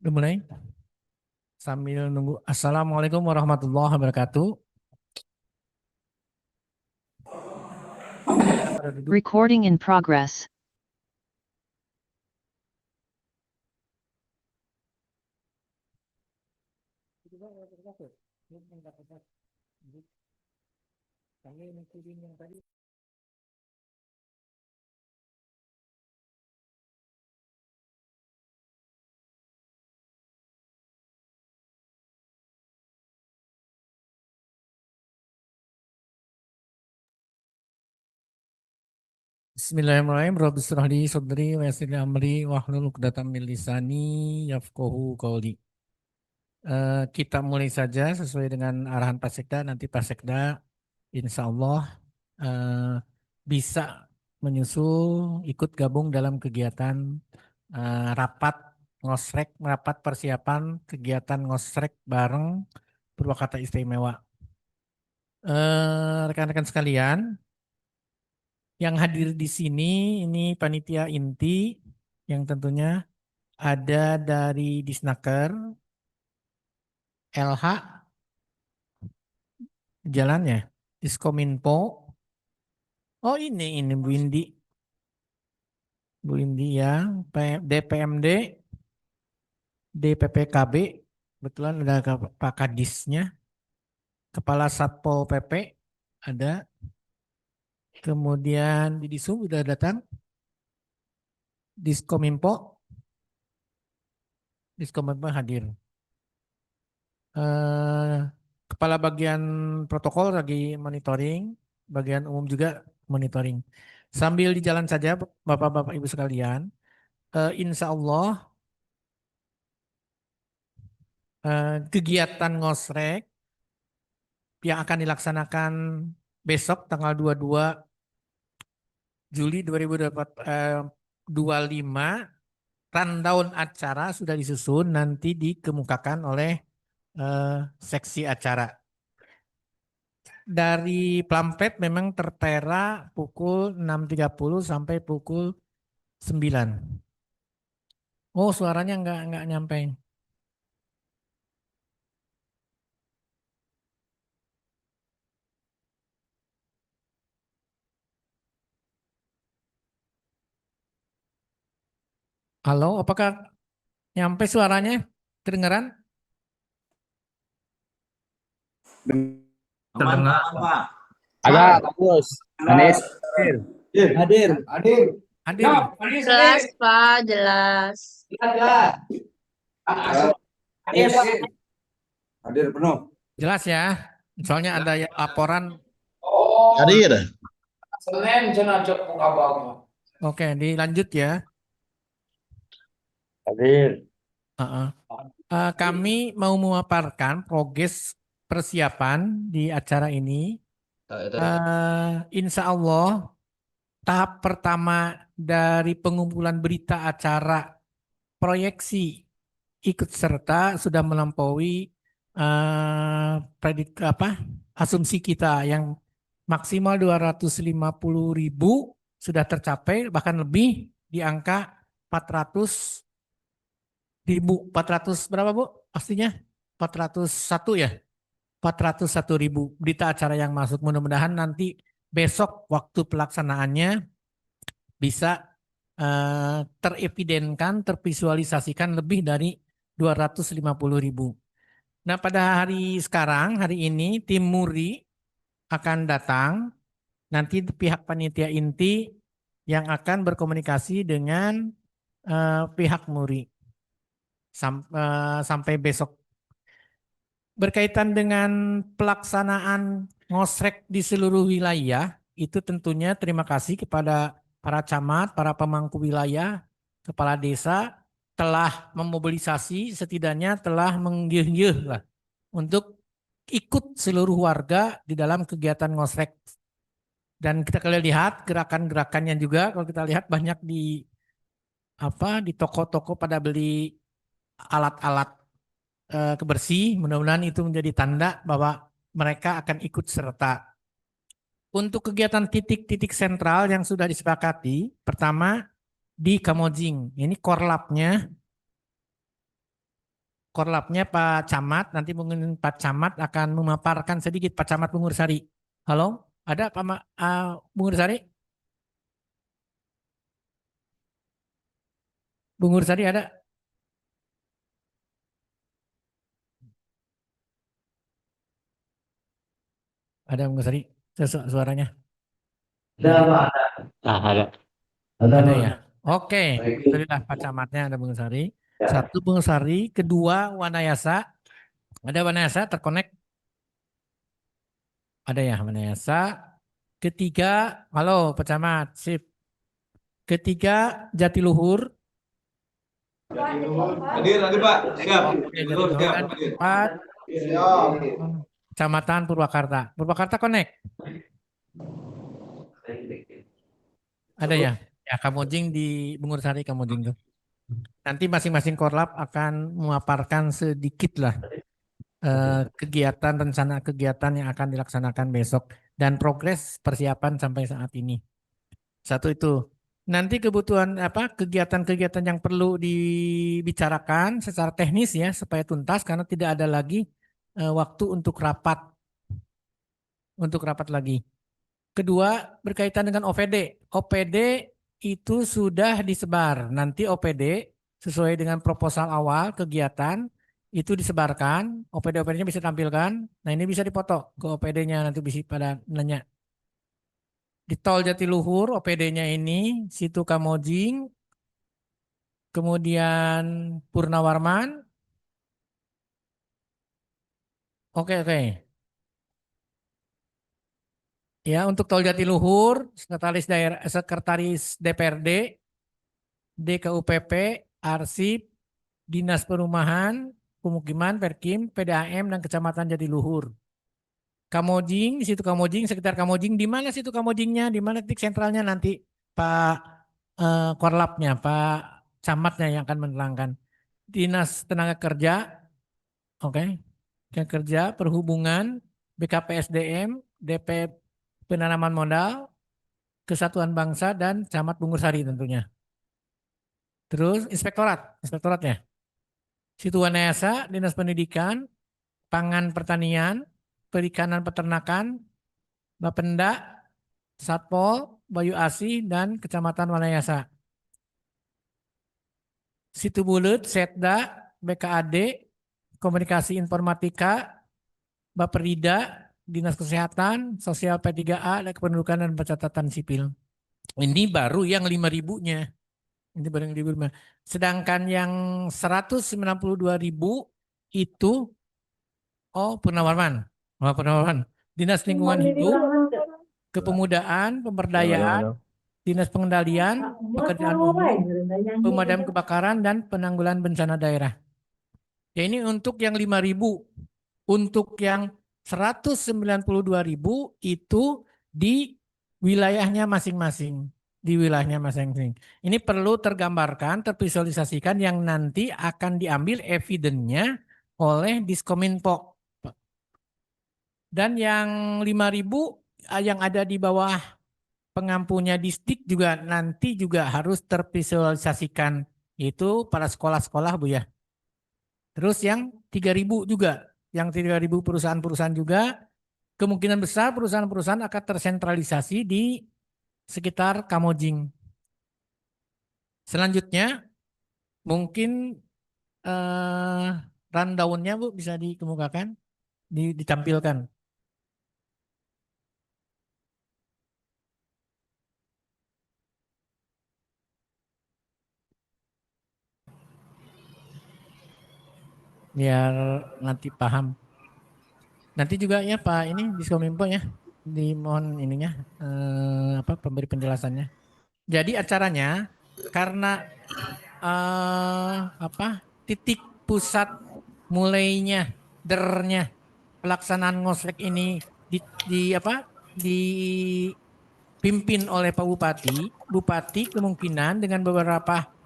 Udah mulai? Sambil nunggu. Assalamualaikum warahmatullahi wabarakatuh. Pada duduk. Recording in progress. Bismillahirrahmanirrahim. Rabbi shrah li sadri wa yassir li amri wahlul 'uqdatam min lisani yafqahu qawli. Kita mulai saja sesuai dengan arahan Pak Sekda. Nanti Pak Sekda insya Allah bisa menyusul ikut gabung dalam kegiatan rapat ngosrek, rapat persiapan kegiatan ngosrek bareng Purwakarta Istimewa. Rekan-rekan sekalian, yang hadir di sini ini panitia inti yang tentunya ada dari Disnaker, LH, jalannya, Diskominfo. Oh ini Bu Indi ya, DPMD, DPPKB, kebetulan ada Pak Kadisnya, Kepala Satpol PP ada, kemudian di Disub sudah datang, Diskominfo hadir. Kepala bagian protokol lagi monitoring, bagian umum juga monitoring. Sambil di jalan saja Bapak-Bapak Ibu sekalian, insya Allah kegiatan ngosrek yang akan dilaksanakan besok tanggal 22 Juli 2025, rundown acara sudah disusun, nanti dikemukakan oleh seksi acara. Dari pamflet memang tertera pukul 6.30 sampai pukul 9. Oh, suaranya nggak nyampe. Halo, apakah nyampe suaranya? Kedengaran? Terdengar. Ada bagus. Anies hadir. Hadir. Hadir. Jelas, Pak, jelas. Hadir penuh. Jelas ya. Soalnya ada laporan. Hadir. Oke, dilanjut ya. Hadir. Kami mau memaparkan progres persiapan di acara ini. Insya Allah tahap pertama dari pengumpulan berita acara proyeksi ikut serta sudah melampaui asumsi kita yang maksimal 250.000 sudah tercapai, bahkan lebih di angka 400.000. 400 berapa Bu? Pastinya 401 ya. 401.000 berita acara yang masuk. Mudah-mudahan nanti besok waktu pelaksanaannya bisa terevidenkan, tervisualisasikan lebih dari 250.000. Nah, pada hari sekarang, hari ini tim Muri akan datang. Nanti pihak panitia inti yang akan berkomunikasi dengan pihak Muri sampai besok. Berkaitan dengan pelaksanaan ngosrek di seluruh wilayah, itu tentunya terima kasih kepada para camat, para pemangku wilayah, kepala desa telah memobilisasi, setidaknya telah menggih-gih lah untuk ikut seluruh warga di dalam kegiatan ngosrek. Dan kita kalian lihat gerakan-gerakannya juga, kalau kita lihat banyak di toko-toko pada beli alat-alat kebersih. Mudah-mudahan itu menjadi tanda bahwa mereka akan ikut serta. Untuk kegiatan titik-titik sentral yang sudah disepakati, pertama di Kamojing, ini korlapnya korlapnya Pak Camat. Nanti mungkin Pak Camat akan memaparkan sedikit. Pak Camat Bungursari. Halo, ada Pak Bungursari? Bungursari ada? Ada Bungursari? Suaranya? Ada. Ada ya? Oke, alhamdulillah Pak Camatnya ada Bungursari. Satu Bungursari, kedua Wanayasa. Ada Wanayasa terkonek? Ada ya Wanayasa. Ketiga, halo Pak Camat, sip. Ketiga Jatiluhur. Hadir Pak. Siap. Oke, Jatiluhur. Dan keempat Kecamatan Purwakarta. Purwakarta Connect. Ada ya? Ya, Kamojing di Bungursari Kamojing tuh. Nanti masing-masing korlap akan memaparkan sedikit lah kegiatan, rencana kegiatan yang akan dilaksanakan besok dan progres persiapan sampai saat ini. Satu itu. Nanti kebutuhan kegiatan-kegiatan yang perlu dibicarakan secara teknis ya supaya tuntas karena tidak ada lagi waktu untuk rapat lagi. Kedua berkaitan dengan OPD. OPD itu sudah disebar. Nanti OPD sesuai dengan proposal awal kegiatan itu disebarkan. OPD-OPD-nya bisa tampilkan. Nah ini bisa dipoto ke OPD-nya nanti bisa pada nanya. Di Tol Jatiluhur OPD-nya ini Situ Kamojing, kemudian Purnawarman. Oke. Ya, untuk Tol Jatiluhur, Sekretaris DPRD, DKUPP, Arsip, Dinas Perumahan, Pemukiman, Perkim, PDAM, dan Kecamatan Jatiluhur. Kamojing, di situ Kamojing, sekitar Kamojing, di mana situ Kamojingnya, di mana titik sentralnya nanti Pak Korlapnya, Pak Camatnya yang akan menerangkan. Dinas Tenaga Kerja, oke, Kerja, Perhubungan, BKPSDM, DP Penanaman Modal, Kesatuan Bangsa, dan Camat Bungursari tentunya. Terus inspektoratnya. Situ Wanayasa, Dinas Pendidikan, Pangan Pertanian, Perikanan Peternakan, Bapenda, Satpol, Bayu Asih, dan Kecamatan Wanayasa. Situ Bulut, Setda, BKAD, Komunikasi Informatika, Baperida, Dinas Kesehatan, Sosial P3A, dan Kependudukan dan Pencatatan Sipil. Ini baru yang 5.000-nya. Ini baru yang 5.000. Sedangkan yang 192.000 itu Purnawarman. Dinas Lingkungan Hidup, Kepemudaan, Pemberdayaan, Dinas Pengendalian, Pekerjaan Umum, Pemadam Kebakaran, dan Penanggulangan Bencana Daerah. Ya ini untuk yang 5.000. Untuk yang 192.000 itu di wilayahnya masing-masing. Ini perlu tergambarkan, tervisualisasikan yang nanti akan diambil evidennya oleh Diskominfo. Dan yang 5.000 yang ada di bawah pengampunya Disdik juga nanti juga harus tervisualisasikan. Itu pada sekolah-sekolah Bu ya. Terus yang 3.000 juga. Yang 3.000 perusahaan-perusahaan juga. Kemungkinan besar perusahaan-perusahaan akan tersentralisasi di sekitar Kamojing. Selanjutnya mungkin rundown-nya Bu bisa dikemukakan, ditampilkan. Biar nanti paham. Nanti juga ya Pak ini Diskominfo ya, dimohon ininya pemberi penjelasannya. Jadi acaranya karena titik pusat mulainya dernya pelaksanaan ngosrek ini dipimpin oleh Pak Bupati. Bupati kemungkinan dengan beberapa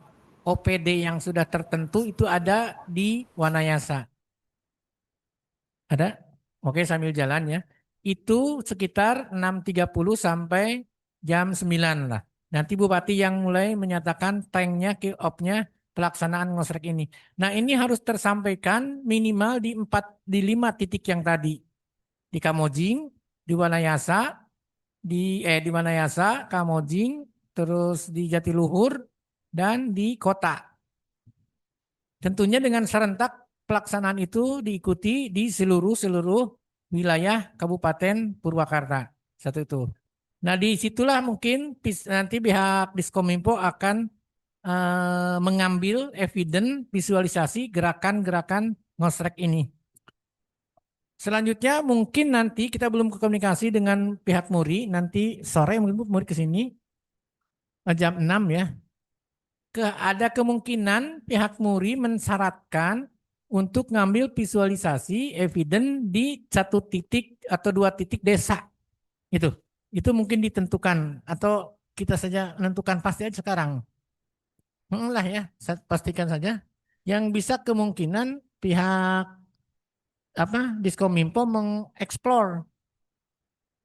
OPD yang sudah tertentu itu ada di Wanayasa. Ada? Oke sambil jalan ya. Itu sekitar 6.30 sampai jam 9 lah. Nanti Bupati yang mulai menyatakan tanknya, kick off-nya pelaksanaan ngosrek ini. Nah, ini harus tersampaikan minimal di 5 titik yang tadi. Di Kamojing, di Wanayasa, di Wanayasa, Kamojing, terus di Jatiluhur dan di kota. Tentunya dengan serentak pelaksanaan itu diikuti di seluruh wilayah Kabupaten Purwakarta. Satu itu. Nah, disitulah mungkin nanti pihak Diskominfo akan mengambil evidence visualisasi gerakan-gerakan ngosrek ini. Selanjutnya mungkin nanti kita belum komunikasi dengan pihak Muri, nanti sore mungkin Bu Muri ke sini jam 6 ya. Ada kemungkinan pihak Muri mensyaratkan untuk ngambil visualisasi evidence di 1 titik atau 2 titik desa. Itu mungkin ditentukan atau kita saja menentukan pasti aja sekarang. Lah ya, saya pastikan saja. Yang bisa kemungkinan pihak Diskominfo mengeksplor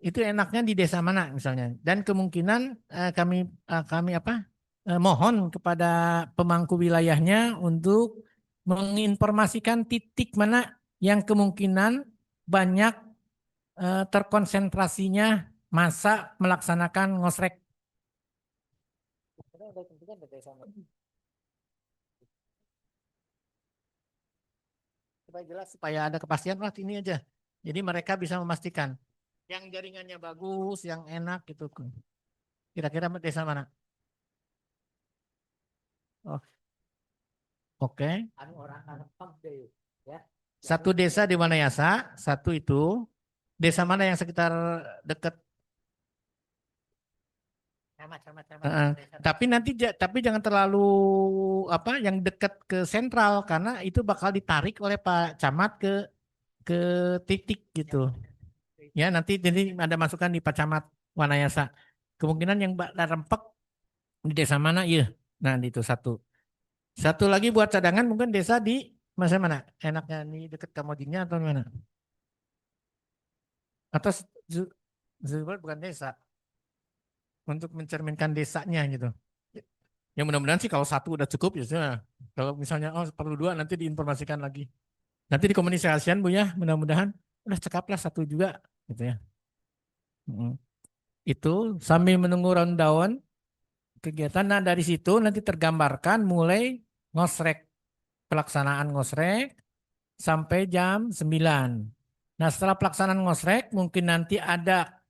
itu enaknya di desa mana misalnya. Dan kemungkinan kami mohon kepada pemangku wilayahnya untuk menginformasikan titik mana yang kemungkinan banyak terkonsentrasinya masa melaksanakan ngosrek. Supaya jelas, supaya ada kepastian, ini aja. Jadi mereka bisa memastikan yang jaringannya bagus, yang enak gitu. Kira-kira desa mana? Oh, oke. Satu desa di Wanayasa, satu itu. Desa mana yang sekitar dekat? Tapi jangan terlalu yang dekat ke sentral karena itu bakal ditarik oleh Pak Camat ke titik gitu. Ya, nanti jadi ada masukan di Pak Camat Wanayasa. Kemungkinan yang rempek di desa mana? Iya. Nah, itu satu. Satu lagi buat cadangan mungkin desa di mana? Enaknya di dekat Kamojingnya atau mana? Atau bukan desa. Untuk mencerminkan desanya gitu. Ya mudah-mudahan sih kalau satu udah cukup ya sudah. Kalau misalnya perlu 2 nanti diinformasikan lagi. Nanti dikomunikasikan Bu ya, mudah-mudahan udah cekaplah 1 juga gitu ya. Itu sambil menunggu rundown kegiatan. Nah, dari situ nanti tergambarkan mulai ngosrek, pelaksanaan ngosrek sampai jam 9. Nah, setelah pelaksanaan ngosrek mungkin nanti ada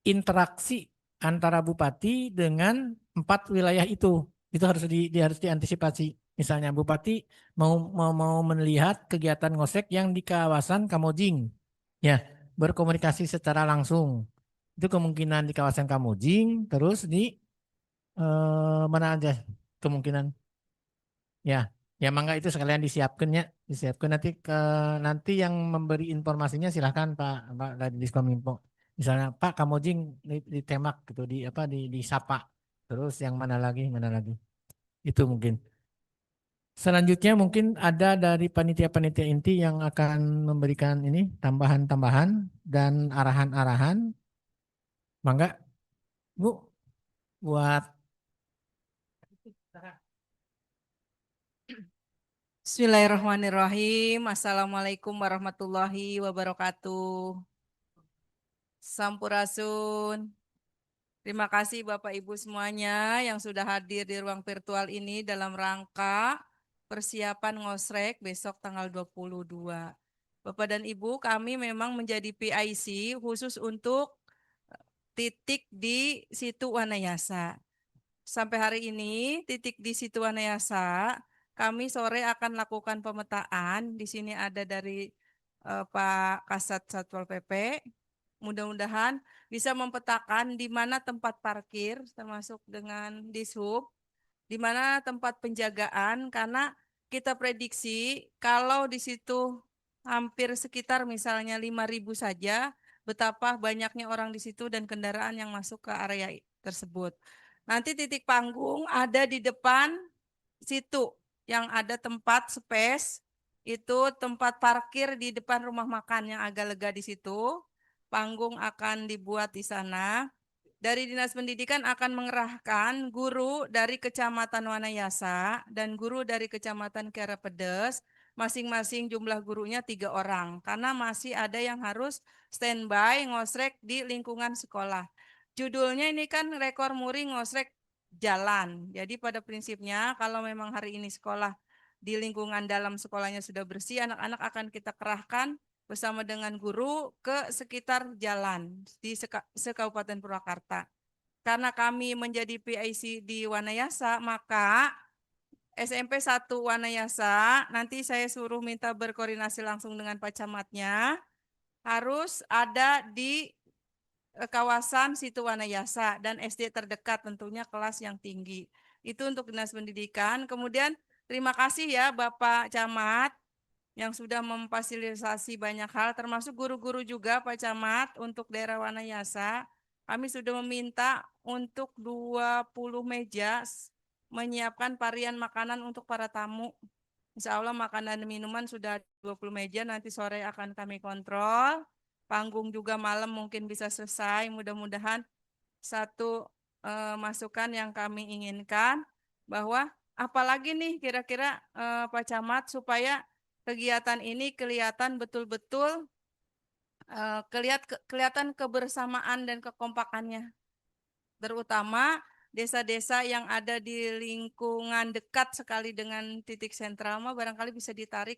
interaksi antara bupati dengan 4 wilayah itu. Itu harus harus diantisipasi. Misalnya bupati mau melihat kegiatan ngosrek yang di kawasan Kamojing. Ya, berkomunikasi secara langsung. Itu kemungkinan di kawasan Kamojing, terus di mana aja kemungkinan. Ya mangga itu sekalian disiapkan ya. Disiapkan nanti yang memberi informasinya silahkan Pak dari Diskominfo. Misalnya Pak Kamojing ditembak gitu disapa. Terus yang mana lagi? Itu mungkin. Selanjutnya mungkin ada dari panitia-panitia inti yang akan memberikan ini tambahan-tambahan dan arahan-arahan. Mangga Bu buat Bismillahirrahmanirrahim. Assalamualaikum warahmatullahi wabarakatuh. Sampurasun. Terima kasih Bapak Ibu semuanya yang sudah hadir di ruang virtual ini dalam rangka persiapan ngosrek besok tanggal 22. Bapak dan Ibu, kami memang menjadi PIC khusus untuk titik di situ Wanayasa. Sampai hari ini titik di situ Wanayasa kami sore akan lakukan pemetaan. Di sini ada dari Pak Kasat Satpol PP. Mudah-mudahan bisa mempetakan di mana tempat parkir termasuk dengan dishub, di mana tempat penjagaan karena kita prediksi kalau di situ hampir sekitar misalnya 5.000 saja, betapa banyaknya orang di situ dan kendaraan yang masuk ke area tersebut. Nanti titik panggung ada di depan situ yang ada tempat space, itu tempat parkir di depan rumah makan yang agak lega di situ. Panggung akan dibuat di sana. dari Dinas Pendidikan akan mengerahkan guru dari Kecamatan Wanayasa dan guru dari Kecamatan Kiara Pedes, masing-masing jumlah gurunya 3 orang, karena masih ada yang harus standby ngosrek di lingkungan sekolah. Judulnya ini kan rekor muri ngosrek jalan. Jadi pada prinsipnya kalau memang hari ini sekolah di lingkungan dalam sekolahnya sudah bersih, anak-anak akan kita kerahkan bersama dengan guru ke sekitar jalan di Kabupaten Purwakarta. Karena kami menjadi PIC di Wanayasa, maka SMP 1 Wanayasa, nanti saya suruh minta berkoordinasi langsung dengan Pak Camatnya, harus ada di kawasan situ Wanayasa dan SD terdekat tentunya kelas yang tinggi. Itu untuk Dinas Pendidikan. Kemudian terima kasih ya Bapak Camat yang sudah memfasilitasi banyak hal, termasuk guru-guru juga Pak Camat untuk daerah Wanayasa. Kami sudah meminta untuk 20 meja menyiapkan varian makanan untuk para tamu. Insya Allah makanan dan minuman sudah 20 meja, nanti sore akan kami kontrol. Panggung juga malam mungkin bisa selesai, mudah-mudahan satu masukan yang kami inginkan, bahwa apalagi nih kira-kira Pak Camat supaya kegiatan ini kelihatan betul-betul kelihatan kebersamaan dan kekompakannya. Terutama desa-desa yang ada di lingkungan dekat sekali dengan titik sentral mah barangkali bisa ditarik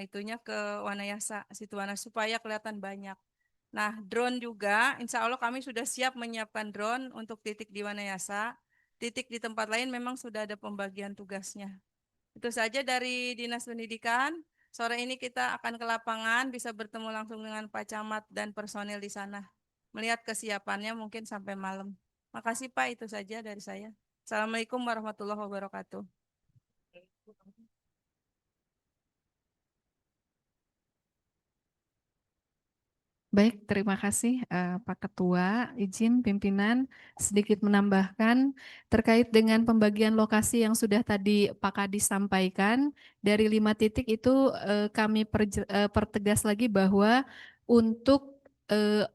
itunya ke Wanayasa, Situwana supaya kelihatan banyak. Nah, drone juga, insya Allah kami sudah siap menyiapkan drone untuk titik di Wanayasa. Titik di tempat lain memang sudah ada pembagian tugasnya. Itu saja dari Dinas Pendidikan. Sore ini kita akan ke lapangan, bisa bertemu langsung dengan Pak Camat dan personil di sana. Melihat kesiapannya mungkin sampai malam. Makasih Pak, itu saja dari saya. Assalamualaikum warahmatullahi wabarakatuh. Baik, terima kasih Pak Ketua. Izin pimpinan sedikit menambahkan terkait dengan pembagian lokasi yang sudah tadi Pak Kadis sampaikan. Dari 5 titik itu kami pertegas lagi bahwa untuk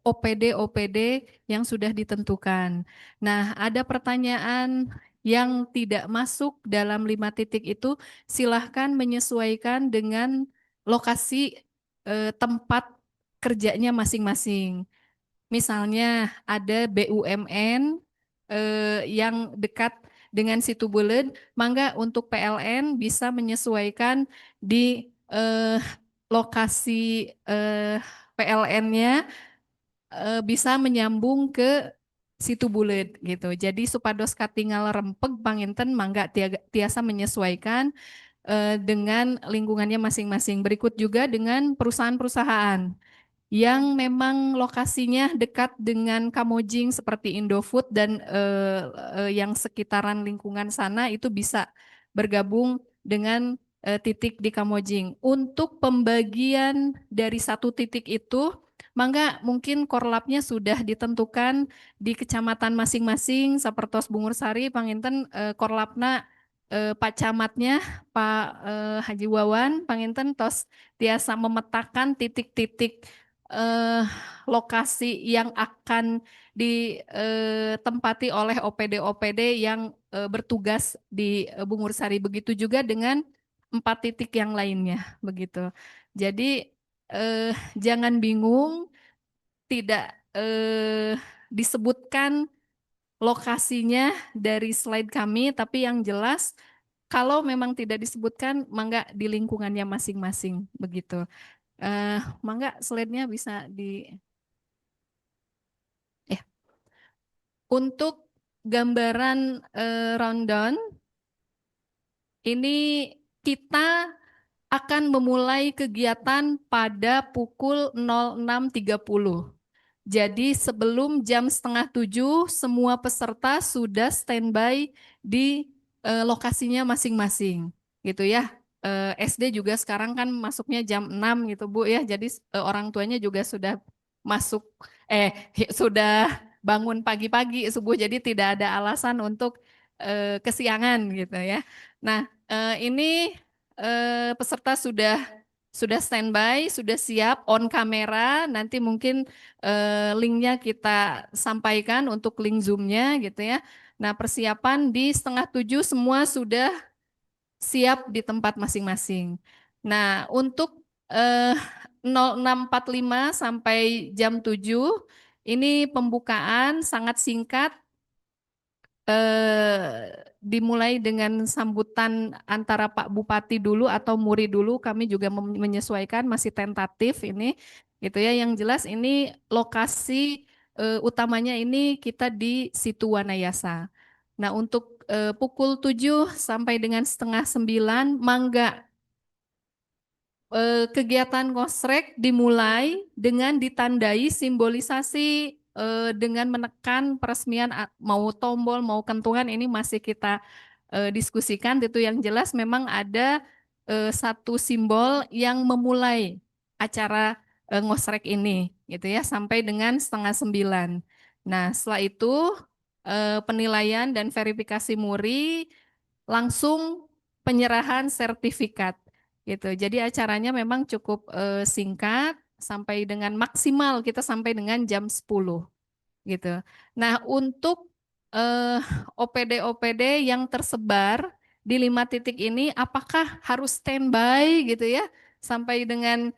OPD-OPD yang sudah ditentukan. Nah, ada pertanyaan yang tidak masuk dalam 5 titik itu, silahkan menyesuaikan dengan lokasi tempat kerjanya masing-masing. Misalnya ada BUMN yang dekat dengan situ bulet, mangga untuk PLN bisa menyesuaikan di lokasi PLN-nya bisa menyambung ke situ bulet gitu. Jadi supados katingal rempeg panginten mangga tiasa menyesuaikan dengan lingkungannya masing-masing. Berikut juga dengan perusahaan-perusahaan yang memang lokasinya dekat dengan Kamojing seperti Indofood dan yang sekitaran lingkungan sana itu bisa bergabung dengan titik di Kamojing. Untuk pembagian dari satu titik itu, mangga mungkin korlapnya sudah ditentukan di kecamatan masing-masing, sapertos Bungur Sari, panginten korlapna Pak Camatnya, Pak Haji Wawan, panginten tos tiasa memetakan titik-titik lokasi yang akan ditempati oleh OPD-OPD yang bertugas di Bungur Sari. Begitu juga dengan 4 titik yang lainnya, begitu. Jadi jangan bingung, tidak disebutkan lokasinya dari slide kami, tapi yang jelas kalau memang tidak disebutkan, mangga di lingkungannya masing-masing, begitu. Mangga slide-nya bisa di untuk gambaran rundown ini kita akan memulai kegiatan pada pukul 06.30. Jadi sebelum jam 6:30 semua peserta sudah standby di lokasinya masing-masing gitu ya. SD juga sekarang kan masuknya jam 6 gitu Bu ya. Jadi orang tuanya juga sudah masuk sudah bangun pagi-pagi subuh, jadi tidak ada alasan untuk kesiangan gitu ya. Nah, ini peserta sudah sudah standby, sudah siap on kamera. Nanti mungkin linknya kita sampaikan untuk link Zoom-nya gitu ya. Nah, persiapan di 6:30 semua sudah siap di tempat masing-masing. Nah, untuk 06.45 sampai jam 7 ini pembukaan sangat singkat, dimulai dengan sambutan antara Pak Bupati dulu atau Muri dulu. Kami juga menyesuaikan, masih tentatif ini gitu ya. Yang jelas ini lokasi utamanya ini kita di Situ Wanayasa. Nah, untuk pukul 7 sampai dengan setengah 9 mangga kegiatan ngosrek dimulai dengan ditandai simbolisasi dengan menekan peresmian mau tombol mau kentungan ini masih kita diskusikan. Itu yang jelas memang ada satu simbol yang memulai acara ngosrek ini gitu ya sampai dengan setengah 9. Nah, setelah itu penilaian dan verifikasi muri langsung penyerahan sertifikat gitu. Jadi acaranya memang cukup singkat sampai dengan maksimal kita sampai dengan jam 10 gitu. Nah, untuk OPD-OPD yang tersebar di 5 titik ini apakah harus standby gitu ya sampai dengan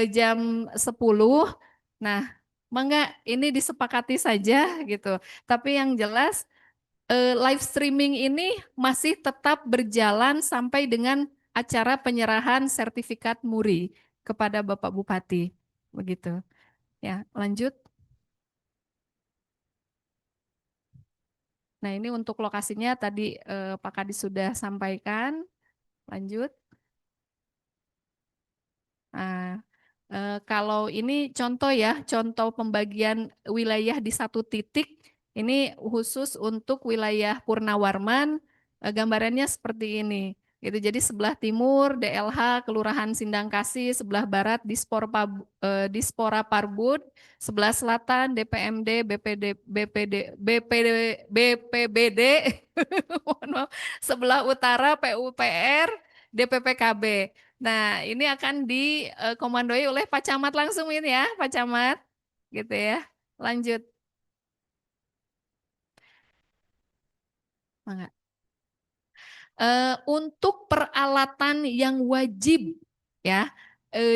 jam 10? Nah, mangga ini disepakati saja gitu. Tapi yang jelas live streaming ini masih tetap berjalan sampai dengan acara penyerahan sertifikat muri kepada Bapak Bupati. Begitu. Ya, lanjut. Nah, ini untuk lokasinya tadi Pak Kadis sudah sampaikan. Lanjut. Nah, kalau ini contoh ya, contoh pembagian wilayah di satu titik, ini khusus untuk wilayah Purnawarman, gambarannya seperti ini. Gitu. Jadi sebelah timur DLH Kelurahan Sindangkasih, sebelah barat Dispora Parbud, sebelah selatan DPMD, BPBD, mohon maaf, sebelah utara PUPR, DPPKB. Nah, ini akan dikomandoi oleh Pak Camat langsung ini ya, Pak Camat. Gitu ya. Lanjut. Mangga. Untuk peralatan yang wajib ya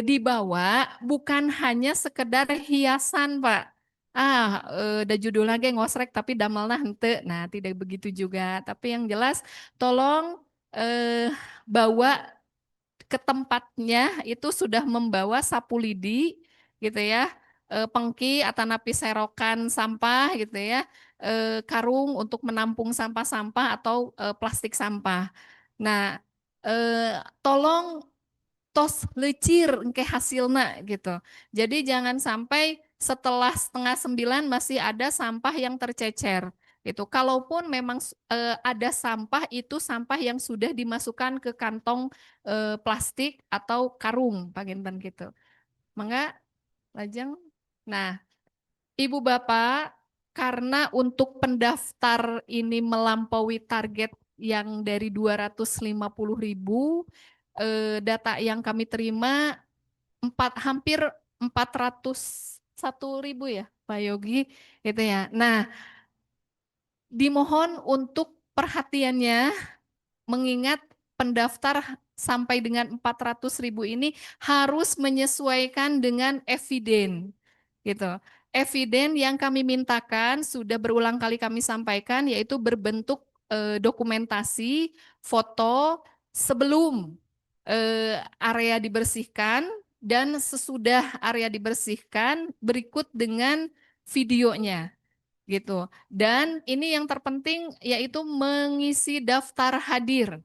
dibawa bukan hanya sekedar hiasan, Pak. Ada judul lagi ngosrek tapi damelna hente. Nah, tidak begitu juga. Tapi yang jelas tolong bawa ke tempatnya itu sudah membawa sapu lidi gitu ya, pengki atau napi serokan sampah gitu ya, karung untuk menampung sampah-sampah atau plastik sampah. Nah, tolong tos lecir engke hasilna gitu. Jadi jangan sampai setelah setengah 9 masih ada sampah yang tercecer. Itu kalaupun memang ada sampah itu sampah yang sudah dimasukkan ke kantong plastik atau karung panginten gitu. Mangga lajeng. Nah, Ibu Bapak karena untuk pendaftar ini melampaui target yang dari 250.000 data yang kami terima hampir 401.000 ya Pak Yogi itu ya. Nah, dimohon untuk perhatiannya mengingat pendaftar sampai dengan 400.000 ini harus menyesuaikan dengan eviden gitu. Eviden yang kami mintakan sudah berulang kali kami sampaikan yaitu berbentuk dokumentasi foto sebelum area dibersihkan dan sesudah area dibersihkan berikut dengan videonya gitu. Dan ini yang terpenting yaitu mengisi daftar hadir.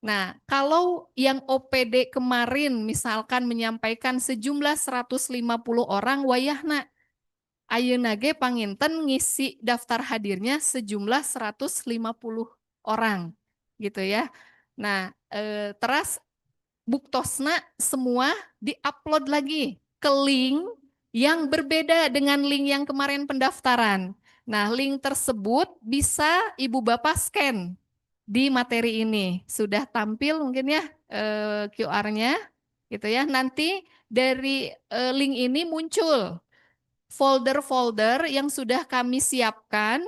Nah, kalau yang OPD kemarin misalkan menyampaikan sejumlah 150 orang wayahna ayeuna ge panginten ngisi daftar hadirnya sejumlah 150 orang gitu ya. Nah, terus buktosna semua diupload lagi ke link yang berbeda dengan link yang kemarin pendaftaran. Nah, link tersebut bisa Ibu Bapak scan di materi ini. Sudah tampil mungkin ya QR-nya. gitu ya. Nanti dari link ini muncul folder-folder yang sudah kami siapkan.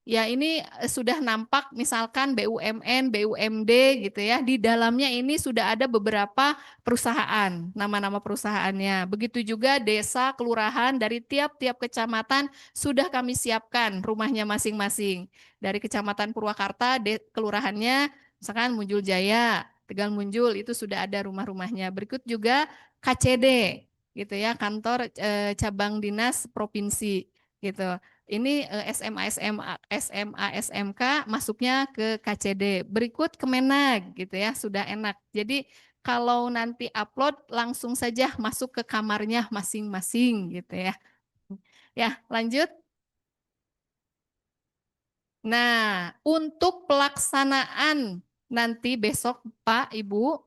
Ya ini sudah nampak misalkan BUMN, BUMD gitu ya. Di dalamnya ini sudah ada beberapa perusahaan, nama-nama perusahaannya. Begitu juga desa, kelurahan dari tiap-tiap kecamatan sudah kami siapkan rumahnya masing-masing. Dari Kecamatan Purwakarta, kelurahannya misalkan Munjul Jaya, Tegal Munjul itu sudah ada rumah-rumahnya. Berikut juga KCD gitu ya, kantor cabang dinas provinsi gitu. Ini SMA SMK masuknya ke KCD. Berikut Kemenag gitu ya, sudah enak. Jadi kalau nanti upload langsung saja masuk ke kamarnya masing-masing gitu ya. Ya, lanjut. Nah, untuk pelaksanaan nanti besok Pak, Ibu,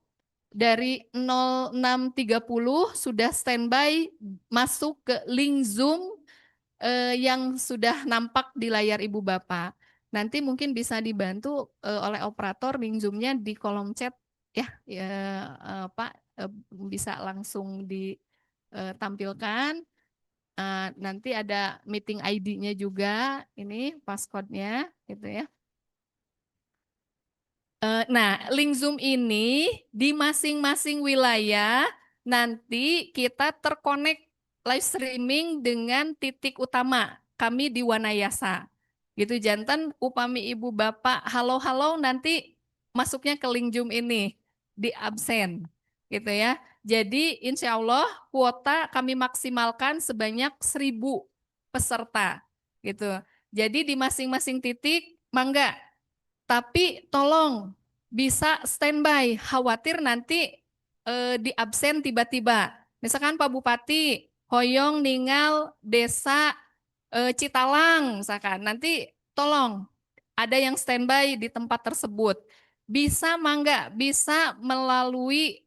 dari 06.30 sudah standby masuk ke link Zoom yang sudah nampak di layar Ibu Bapak. Nanti mungkin bisa dibantu oleh operator link Zoom-nya di kolom chat ya, Pak, bisa langsung ditampilkan. Nanti ada meeting ID-nya juga, ini passcode-nya gitu ya. Nah, link Zoom ini di masing-masing wilayah nanti kita terkonek live streaming dengan titik utama kami di Wanayasa. Gitu jantan upami ibu bapak halo-halo nanti masuknya ke link Zoom ini di absen gitu ya. Jadi insya Allah kuota kami maksimalkan sebanyak 1.000 peserta gitu. Jadi di masing-masing titik mangga, tapi tolong bisa standby, khawatir nanti di absen tiba-tiba. Misalkan Pak Bupati, hoyong ninggal desa Citalang, misalkan. Nanti tolong ada yang standby di tempat tersebut. Bisa mangga, bisa melalui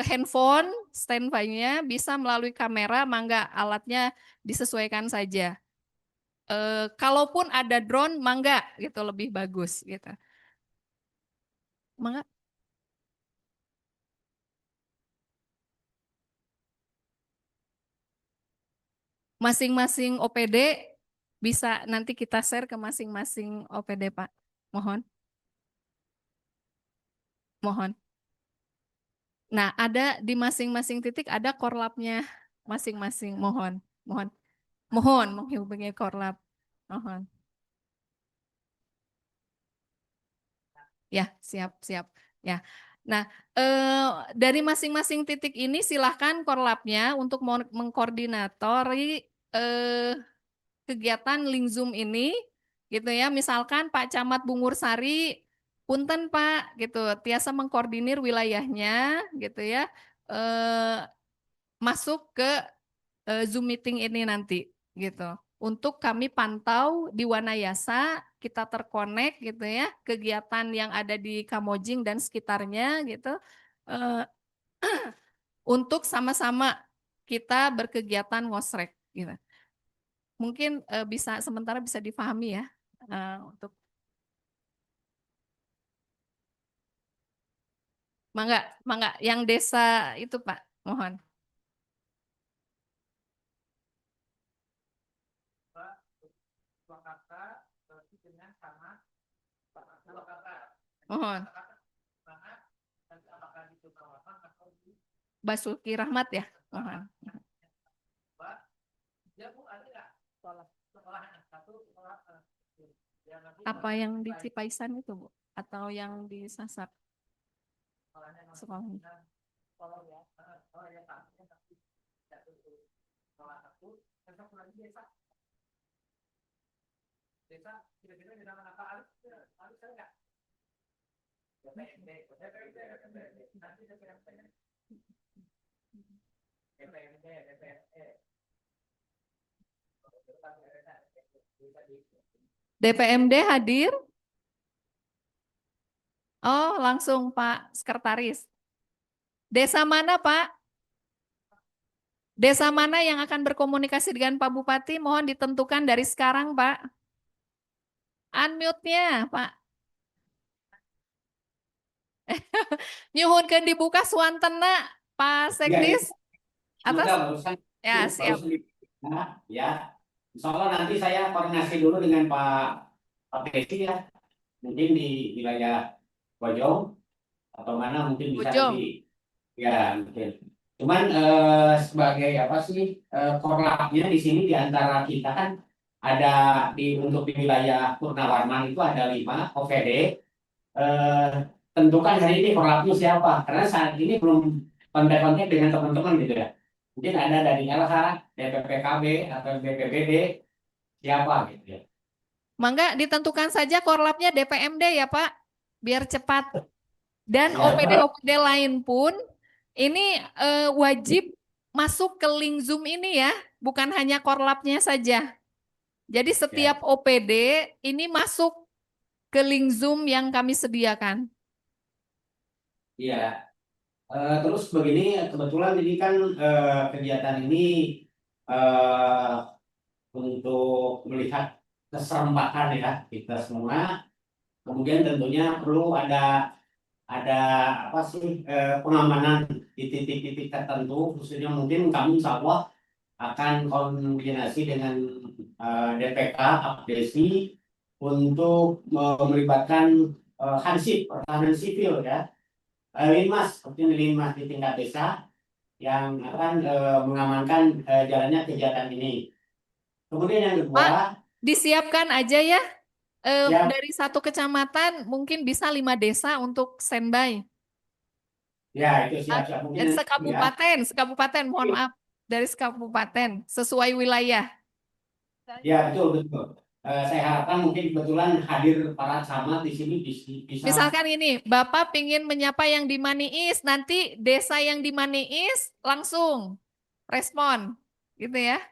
handphone standby-nya, bisa melalui kamera, mangga alatnya disesuaikan saja. Kalaupun ada drone, mangga gitu lebih bagus gitu. Mangga. Masing-masing OPD bisa nanti kita share ke masing-masing OPD, Pak. Mohon. Mohon. Nah, ada di masing-masing titik ada korlapnya masing-masing. Mohon. Mohon. Mohon menghubungi korlap. Mohon. Ya, siap, siap. Ya. Nah, dari masing-masing titik ini silahkan korlapnya untuk mengkoordinatori kegiatan link Zoom ini, gitu ya. Misalkan Pak Camat Bungur Sari, punten Pak, gitu, tiasa mengkoordinir wilayahnya, gitu ya, masuk ke Zoom meeting ini nanti, gitu. Untuk kami pantau di Wanayasa, kita terkonek gitu ya, kegiatan yang ada di Kamojing dan sekitarnya gitu, untuk sama-sama kita berkegiatan ngosrek gitu. Mungkin bisa sementara bisa difahami ya untuk mangga yang desa itu Pak, mohon. Mohon. Basuki Rahmat ya, mohon. Apa yang di Cipaisan itu Bu? Atau yang di Sasak? Sekolahnya. DPMD hadir? Oh, langsung Pak Sekretaris. Desa mana Pak? Desa mana yang akan berkomunikasi dengan Pak Bupati? Mohon ditentukan dari sekarang Pak. Unmute-nya Pak. Nyuhunkeun dibuka suantena Pak Ya, Sekdis atas? semoga barusan Ya, siap. Nah, ya, insya Allah nanti saya koordinasi dulu dengan Pak Desi ya, mungkin di wilayah Bojong atau mana mungkin bisa Bojong. nanti ya mungkin. Cuman sebagai apa sih korlapnya di sini di antara kita kan ada untuk di wilayah Purnawarman itu ada 5 OVD. Tentukan hari ini korlapnya siapa? Karena saat ini belum kontak-kontak dengan teman-teman gitu ya. Mungkin ada dari LH, DPPKB atau BPBD siapa gitu ya. Mangga ditentukan saja korlapnya DPMD ya Pak, biar cepat. Dan Ya, OPD-OPD lain pun ini wajib masuk ke link Zoom ini ya, bukan hanya korlapnya saja. Jadi setiap OPD ini masuk ke link Zoom yang kami sediakan. Iya. Terus begini, kebetulan ini kan kegiatan ini eh, untuk melihat keserempakan ya kita semua. Kemudian tentunya perlu ada apa sih pengamanan di titik-titik tertentu, khususnya mungkin kami insya Allah akan koordinasi dengan DPK, Abdesi untuk melibatkan Hansip, pertahanan sipil ya. Linmas, seperti Linmas di tingkat desa yang akan mengamankan jalannya kegiatan ini. Kemudian yang kedua, Pak, disiapkan aja ya, Siap. dari 1 kecamatan mungkin bisa 5 desa untuk standby. ya itu siap-siap mungkin Sekabupaten, mohon maaf, dari sekabupaten, sesuai wilayah. ya betul betul. Saya harapkan mungkin kebetulan hadir para camat di sini bisa. Misalkan ini, Bapak ingin menyapa yang di Maniis, nanti desa yang di Maniis langsung respon, gitu ya.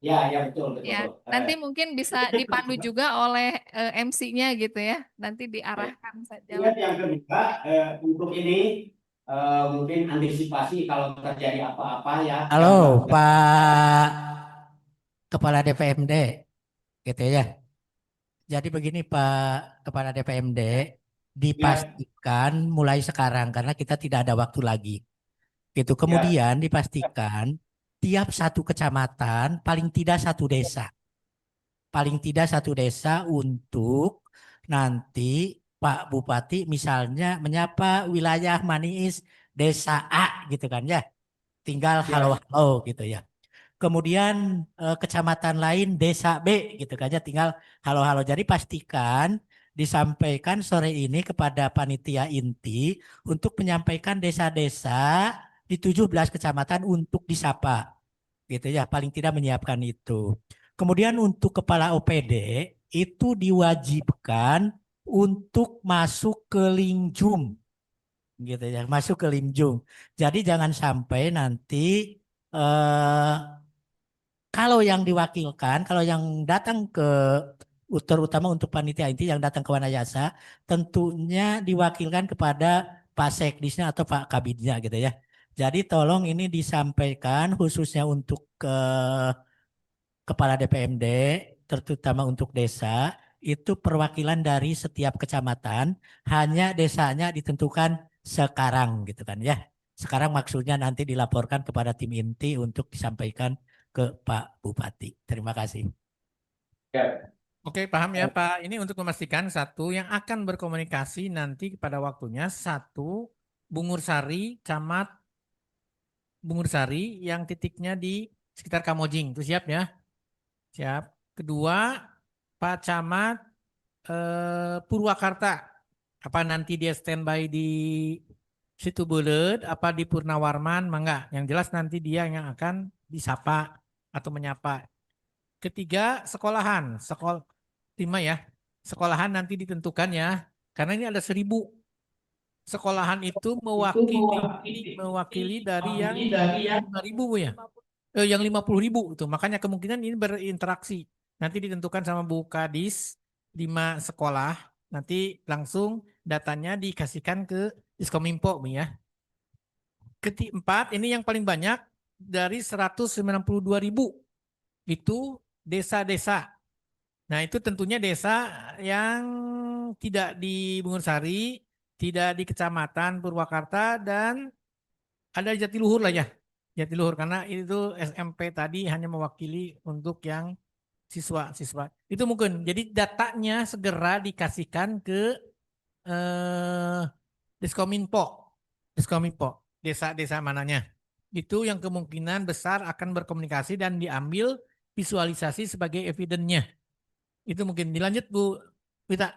Ya betul betul. Ya, nanti mungkin bisa dipandu juga oleh MC-nya gitu ya. Nanti diarahkan saja. Kemudian yang kedua untuk ini mungkin antisipasi kalau terjadi apa-apa ya. Halo Pak Kepala DPMD, gitu ya. Jadi begini Pak Kepala DPMD, dipastikan mulai sekarang karena kita tidak ada waktu lagi. Gitu. Kemudian dipastikan tiap satu kecamatan paling tidak satu desa. Paling tidak satu desa untuk nanti Pak Bupati misalnya menyapa wilayah Maniis desa A gitu kan ya. Tinggal halo-halo gitu ya. Kemudian kecamatan lain desa B gitu kan ya, tinggal halo-halo. Jadi pastikan disampaikan sore ini kepada panitia inti untuk menyampaikan desa-desa di 17 kecamatan untuk disapa. Gitu ya, paling tidak menyiapkan itu. Kemudian untuk kepala OPD itu diwajibkan untuk masuk ke Lingjum. Gitu ya, masuk ke Lingjum. Jadi jangan sampai nanti kalau yang diwakilkan, kalau yang datang ke terutama untuk panitia inti yang datang ke Wanayasa, tentunya diwakilkan kepada Pak Sekdisnya atau Pak Kabidnya gitu ya. Jadi tolong ini disampaikan khususnya untuk kepala DPMD, terutama untuk desa, itu perwakilan dari setiap kecamatan, hanya desanya ditentukan sekarang gitu kan ya. Sekarang maksudnya nanti dilaporkan kepada tim inti untuk disampaikan ke Pak Bupati. Terima kasih. Ya. Oke, paham ya Pak. Ini untuk memastikan satu yang akan berkomunikasi nanti pada waktunya satu Bungur Sari, Camat Bungur Sari yang titiknya di sekitar Kamojing. Itu siap ya? Siap. Kedua, Pak Camat Purwakarta. Apa nanti dia standby di Situ Bulet, apa di Purnawarman, mangga. Yang jelas nanti dia yang akan disapa atau menyapa. Ketiga, sekolahan. 5 ya. Sekolahan nanti ditentukan ya. Karena ini ada 1.000. Sekolahan itu mewakili dari yang 5.000 ya. Yang 50.000 itu. Makanya kemungkinan ini berinteraksi. Nanti ditentukan sama Bu Kadis 5 sekolah. Nanti langsung datanya dikasihkan ke Diskominfo ya. Keempat, ini yang paling banyak dari 192.000 itu desa-desa. Nah itu tentunya desa yang tidak di Bungur Sari, tidak di Kecamatan Purwakarta dan ada Jatiluhur lah ya. Jatiluhur karena itu SMP tadi hanya mewakili untuk yang siswa-siswa. Itu mungkin. Jadi datanya segera dikasihkan ke Diskominfo. Diskominfo. Desa-desa mananya. Itu yang kemungkinan besar akan berkomunikasi dan diambil visualisasi sebagai evidence-nya. Itu mungkin. Dilanjut Bu Wita.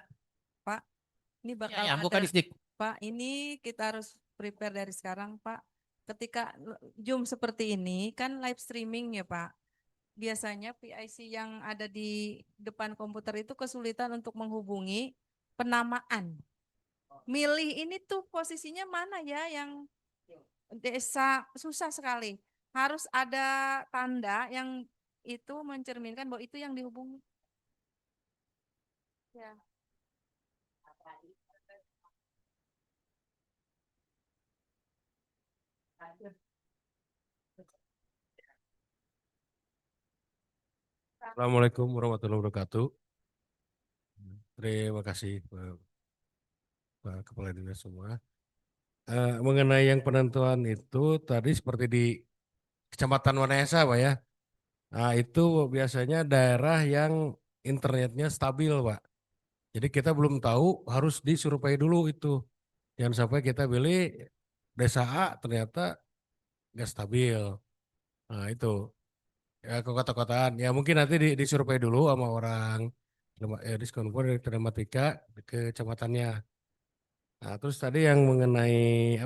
Ini bakal Ya, Bu ada, Kadisdik. Pak, ini kita harus prepare dari sekarang, Pak. Ketika Zoom seperti ini kan live streaming ya, Pak. Biasanya PIC yang ada di depan komputer itu kesulitan untuk menghubungi penamaan. Milih ini tuh posisinya mana ya yang desa, susah sekali. Harus ada tanda yang itu mencerminkan bahwa itu yang dihubungi. Ya. Assalamualaikum warahmatullahi wabarakatuh. Terima kasih Pak Kepala Dinas semua. Mengenai yang penentuan itu tadi seperti di Kecamatan Wanayasa Pak ya. Nah, itu biasanya daerah yang internetnya stabil Pak. Jadi kita belum tahu harus disurvei dulu itu. Jangan sampai kita pilih desa A ternyata nggak stabil. Nah itu. Ya ke kota-kotaan. Ya mungkin nanti disurvei dulu sama orang diskonfo dari telematika ke kecamatannya. Nah terus tadi yang mengenai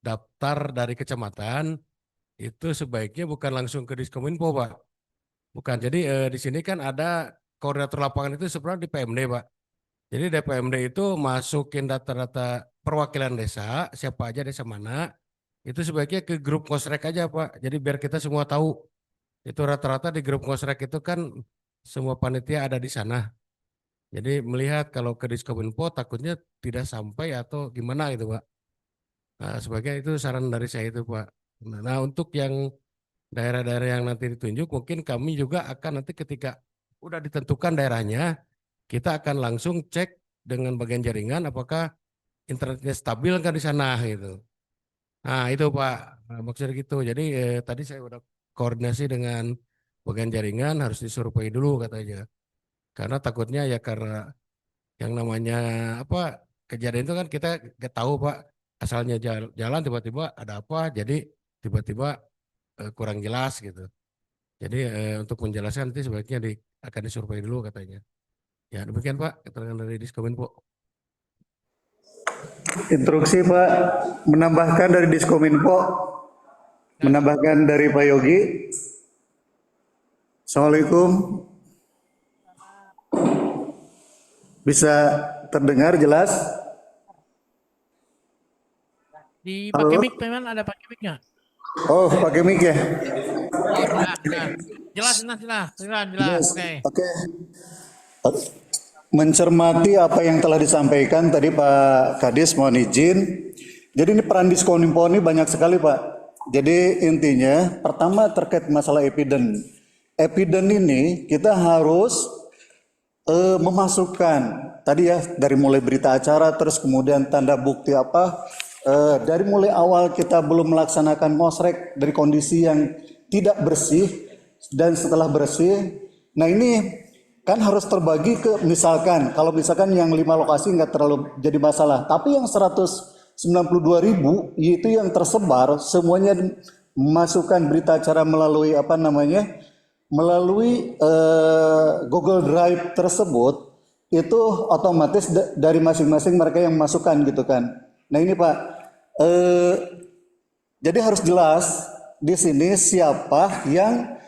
daftar dari kecamatan itu sebaiknya bukan langsung ke Diskominfo Pak. Bukan. Jadi di sini kan ada koordinator lapangan itu sebenarnya di PMD Pak. Jadi di PMD itu masukin data-data perwakilan desa, siapa aja desa mana, itu sebaiknya ke grup Ngosrek aja Pak. Jadi biar kita semua tahu. Itu rata-rata di grup Ngosrek itu kan semua panitia ada di sana. Jadi melihat kalau ke Diskominfo takutnya tidak sampai atau gimana gitu Pak. Nah sebagai itu saran dari saya itu Pak. Nah untuk yang daerah-daerah yang nanti ditunjuk mungkin kami juga akan nanti ketika udah ditentukan daerahnya kita akan langsung cek dengan bagian jaringan apakah internetnya stabil kan di sana gitu. Nah itu Pak maksudnya gitu. Jadi tadi saya udah koordinasi dengan bagian jaringan harus disurvei dulu katanya. Karena takutnya ya karena yang namanya kejadian itu kan kita nggak tahu Pak asalnya jalan tiba-tiba ada apa jadi tiba-tiba kurang jelas gitu. Jadi untuk menjelaskan nanti sebaiknya akan disurvei dulu katanya. Ya demikian Pak keterangan dari Diskominfo. Instruksi Pak, menambahkan dari Diskominfo, menambahkan dari Pak Yogi. Assalamualaikum. Bisa terdengar jelas? Pakai Halo? mic memang ada pakai mic nggak? Oh, pakai mic ya? Jelas. Yes. Oke. Oke. Mencermati apa yang telah disampaikan tadi Pak Kadis, mohon izin. Jadi ini peran Diskominfo ini banyak sekali Pak. Jadi intinya pertama terkait masalah evidence. Evidence ini kita harus memasukkan tadi ya dari mulai berita acara terus kemudian tanda bukti dari mulai awal kita belum melaksanakan ngosrek dari kondisi yang tidak bersih dan setelah bersih. Nah ini kan harus terbagi ke misalkan kalau misalkan yang 5 lokasi nggak terlalu jadi masalah, tapi yang 192.000 itu yang tersebar semuanya memasukkan berita acara melalui melalui Google Drive tersebut itu otomatis dari masing-masing mereka yang masukkan gitu kan. Nah ini Pak, jadi harus jelas di sini siapa yang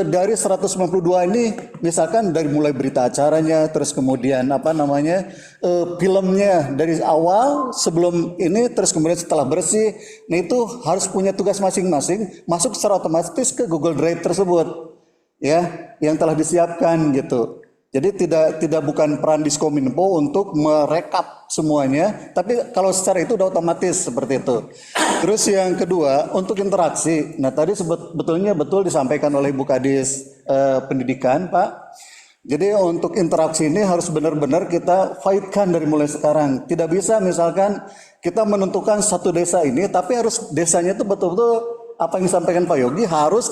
dari 192 ini misalkan dari mulai berita acaranya terus kemudian filmnya dari awal sebelum ini terus kemudian setelah bersih. Nah itu harus punya tugas masing-masing masuk secara otomatis ke Google Drive tersebut ya yang telah disiapkan gitu. Jadi tidak bukan peran Diskominfo untuk merekap semuanya, tapi kalau secara itu udah otomatis seperti itu. Terus yang kedua untuk interaksi. Nah tadi sebetulnya betul disampaikan oleh Bu Kadis Pendidikan Pak. Jadi untuk interaksi ini harus benar-benar kita fightkan dari mulai sekarang. Tidak bisa misalkan kita menentukan satu desa ini, tapi harus desanya itu betul-betul apa yang disampaikan Pak Yogi harus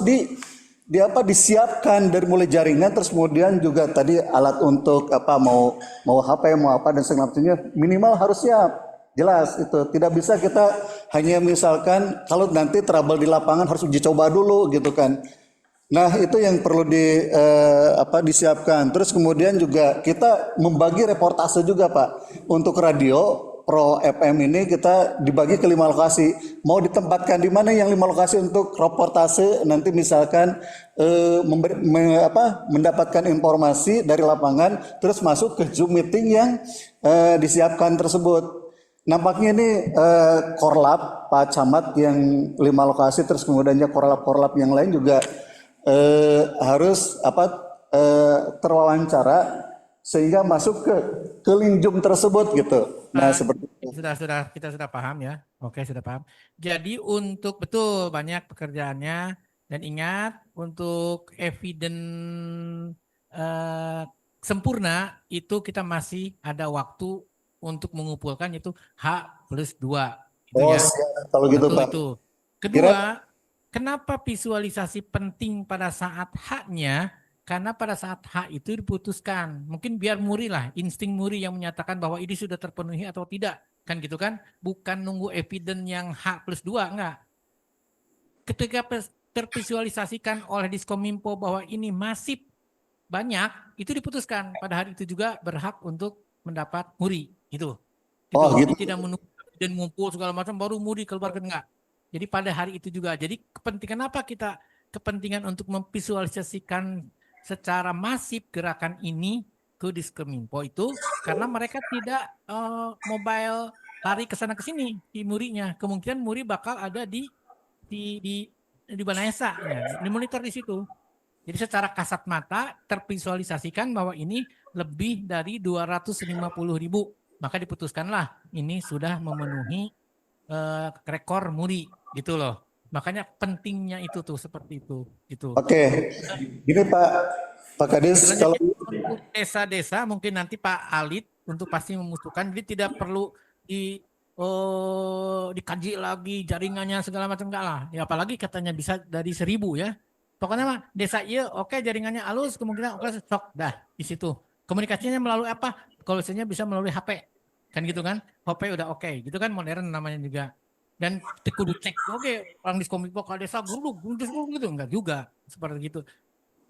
disiapkan dari mulai jaringan, terus kemudian juga tadi alat untuk apa mau HP mau apa dan segala macamnya minimal harus siap. Jelas itu tidak bisa kita hanya misalkan kalau nanti trouble di lapangan harus uji coba dulu gitu kan. Nah itu yang perlu disiapkan. Terus kemudian juga kita membagi reportase juga Pak untuk radio. Pro FM ini kita dibagi ke 5 lokasi. Mau ditempatkan di mana yang 5 lokasi untuk reportase nanti misalkan mendapatkan informasi dari lapangan terus masuk ke Zoom meeting yang disiapkan tersebut. Nampaknya ini korlap Pak Camat yang 5 lokasi terus kemudiannya korlap yang lain juga harus terwawancara sehingga masuk ke linjum tersebut gitu. Nah, seperti itu. Kita sudah paham ya. Oke, sudah paham. Jadi untuk betul banyak pekerjaannya dan ingat untuk evidence sempurna itu kita masih ada waktu untuk mengumpulkan itu H+2 itu Oh, ya. siap. Kalau gitu Betul Pak. itu. Kedua, kenapa visualisasi penting pada saat H-nya? Karena pada saat H itu diputuskan, mungkin biar Muri lah, insting Muri yang menyatakan bahwa ini sudah terpenuhi atau tidak, kan gitu kan? Bukan nunggu evidence yang H+2, enggak. Ketika tervisualisasikan oleh Diskominfo bahwa ini masih banyak, itu diputuskan pada hari itu juga berhak untuk mendapat Muri, gitu. Oh, Jadi gitu. tidak menunggu dan ngumpul segala macam baru Muri keluarkan, enggak. Jadi pada hari itu juga. Jadi kepentingan untuk memvisualisasikan secara masif gerakan ini ke Diskominfo itu karena mereka tidak mobile lari ke sana ke sini di Murinya. Kemungkinan Muri bakal ada di Banesa ya, dimonitor di situ. Jadi secara kasat mata tervisualisasikan bahwa ini lebih dari 250.000. Maka diputuskanlah ini sudah memenuhi rekor Muri gitu loh. Makanya pentingnya itu tuh seperti itu gitu. Oke. Gini Pak Kadis, kalau untuk desa-desa mungkin nanti Pak Alit untuk pasti memusuhkan, jadi tidak perlu dikaji lagi jaringannya segala macam enggak lah. Ya apalagi katanya bisa dari 1.000 ya. Pokoknya mah desa iya oke jaringannya halus kemungkinan oke sok dah di situ. Komunikasinya melalui apa? Kalau misalnya bisa melalui HP. Kan gitu kan? HP udah oke, gitu kan modern namanya juga. Dan kudu cek oke orang Diskominfo kalau desa guruluk gitu enggak juga seperti gitu.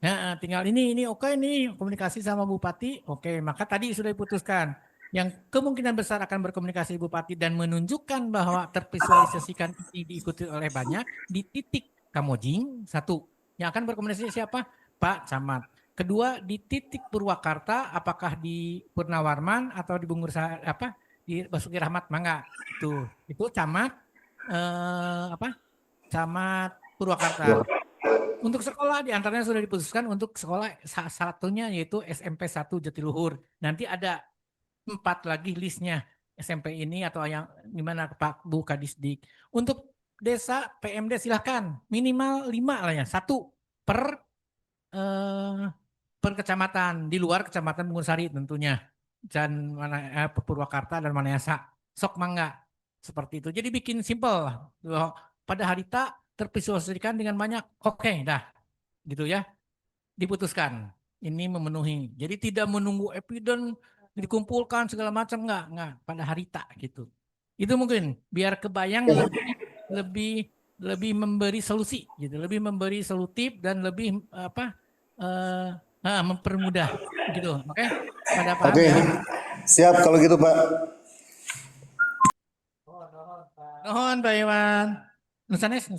Nah, tinggal ini oke nih komunikasi sama Bupati, oke, maka tadi sudah diputuskan yang kemungkinan besar akan berkomunikasi Bupati dan menunjukkan bahwa tervisualisasikan ini diikuti oleh banyak di titik Kamojing, satu. Yang akan berkomunikasi siapa? Pak Camat. Kedua di titik Purwakarta, apakah di Purnawarman atau di di Basuki Rahmat Mangga itu Camat Camat Purwakarta. Untuk sekolah diantaranya sudah diputuskan untuk sekolah satunya yaitu SMP 1 Jatiluhur. Nanti ada 4 lagi listnya SMP ini atau yang gimana Pak Bu Kadisdik. Untuk desa PMD silahkan minimal 5 lah ya, 1 per kecamatan di luar kecamatan Bungursari tentunya dan Purwakarta dan Manayasa. Sok mangga seperti itu. Jadi bikin simple pada hari tervisualisasikan dengan banyak oke dah gitu ya diputuskan ini memenuhi. Jadi tidak menunggu evidence dikumpulkan segala macam enggak pada hari gitu. Itu mungkin biar kebayang lebih memberi solusi gitu, lebih memberi solutif dan lebih mempermudah gitu. Oke? Pada paham oke. ya? Siap kalau gitu Pak. Nuhun Pak Iwan. Nusanes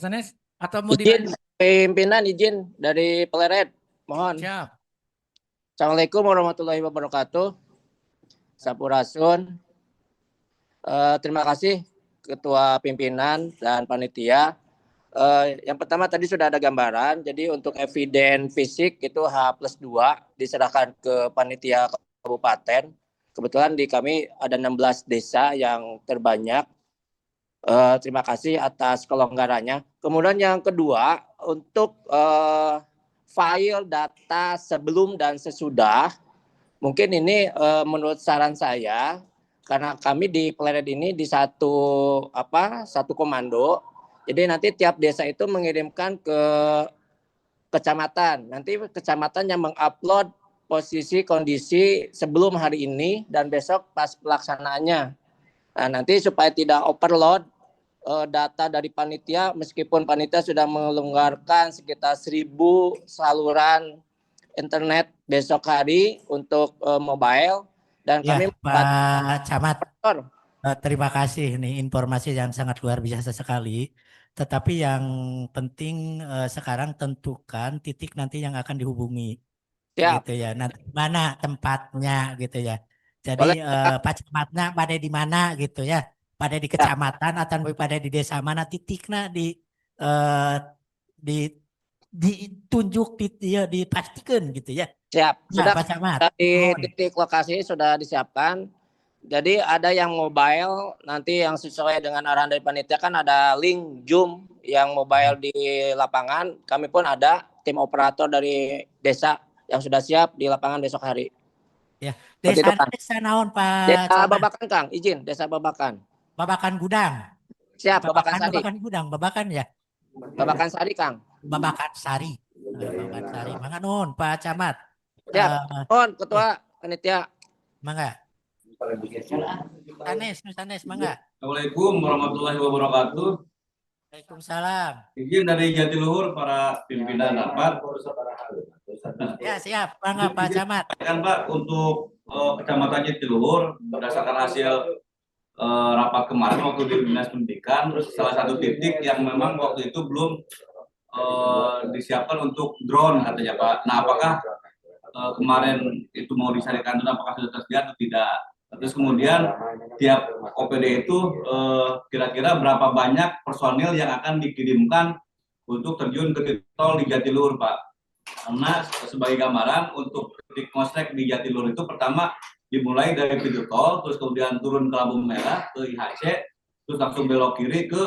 atau mau Izin pimpinan izin dari Peleret. Mohon. Siap. Assalamualaikum warahmatullahi wabarakatuh. Sampurasun. Terima kasih Ketua Pimpinan dan Panitia. Yang pertama tadi sudah ada gambaran. Jadi untuk eviden fisik itu H+2 diserahkan ke Panitia Kabupaten. Kebetulan di kami ada 16 desa yang terbanyak. Terima kasih atas kelonggarannya. Kemudian yang kedua, untuk file data sebelum dan sesudah, mungkin ini menurut saran saya karena kami di Pleret ini di satu komando. Jadi nanti tiap desa itu mengirimkan ke kecamatan. Nanti kecamatan yang mengupload posisi kondisi sebelum hari ini dan besok pas pelaksanaannya. Nah, nanti supaya tidak overload data dari panitia, meskipun panitia sudah melonggarkan sekitar 1.000 saluran internet besok hari untuk mobile, dan Ya, kami Pak Camat, membantu. terima kasih nih informasi yang sangat luar biasa sekali. Tetapi yang penting sekarang tentukan titik nanti yang akan dihubungi. Siap. Gitu ya. Nanti mana tempatnya gitu ya. Boleh. Jadi Pak Camatnya pada di mana gitu ya. Pada di kecamatan atau pada di desa mana titiknya eh, di ditunjuk ya, dipastikan gitu ya. Siap. Nah, Sudah Pak Camat. di Mohon. titik lokasi sudah disiapkan. Jadi ada yang mobile, nanti yang sesuai dengan arahan dari panitia kan ada link Zoom yang mobile di lapangan. Kami pun ada tim operator dari desa yang sudah siap di lapangan besok hari. Ya, Seperti itu, Kang. desa naon Pak Desa Camat? Babakan, Kang. Izin, Desa Babakan. Babakan Gudang. Siap, Babakan Sari. Babakan Gudang, Babakan ya. Babakan Sari, Kang. Babakan Sari. Babakan Sari. Mangga nuhun Pak Camat. Siap. Mohon Ketua Panitia. Mangga. Sanes, mangga. Assalamualaikum warahmatullahi wabarakatuh. Waalaikumsalam. Izin dari Jatiluhur para pimpinan rapat. Ya, siap. Mangga Pak Camat. Kan Pak, untuk Kecamatan Jatiluhur berdasarkan hasil rapat kemarin waktu di Dinas Pendidikan, salah satu titik yang memang waktu itu belum disiapkan untuk drone katanya Pak. Nah, apakah kemarin itu mau disarikan drone, apakah sudah tersedia atau tidak? Terus kemudian tiap OPD itu kira-kira berapa banyak personil yang akan dikirimkan untuk terjun ke titik tol di Jatiluhur, Pak? Karena sebagai gambaran untuk titik Mosrek di Jatiluhur itu pertama dimulai dari pintu tol, terus kemudian turun ke lampu merah ke IHC, terus langsung belok kiri ke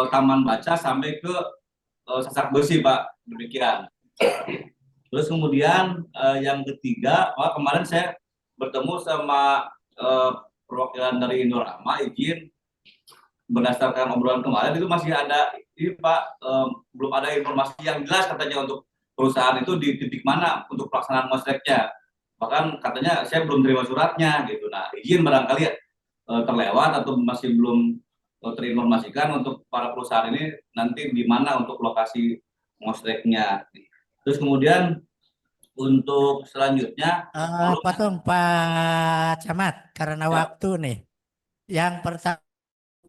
Taman Baca sampai ke Sasak Besi, Pak. Demikian. Terus kemudian yang ketiga, Pak, kemarin saya bertemu sama perwakilan dari Indorama, izin berdasarkan obrolan kemarin itu masih ada ini Pak, belum ada informasi yang jelas katanya untuk perusahaan itu di titik mana untuk pelaksanaan Mosreknya. Bahkan katanya saya belum terima suratnya gitu. Nah, izin barangkali terlewat atau masih belum terinformasikan untuk para perusahaan ini nanti di mana untuk lokasi Mosreknya. Terus kemudian untuk selanjutnya Potong Pak Camat karena Ya. waktu nih. Yang pertama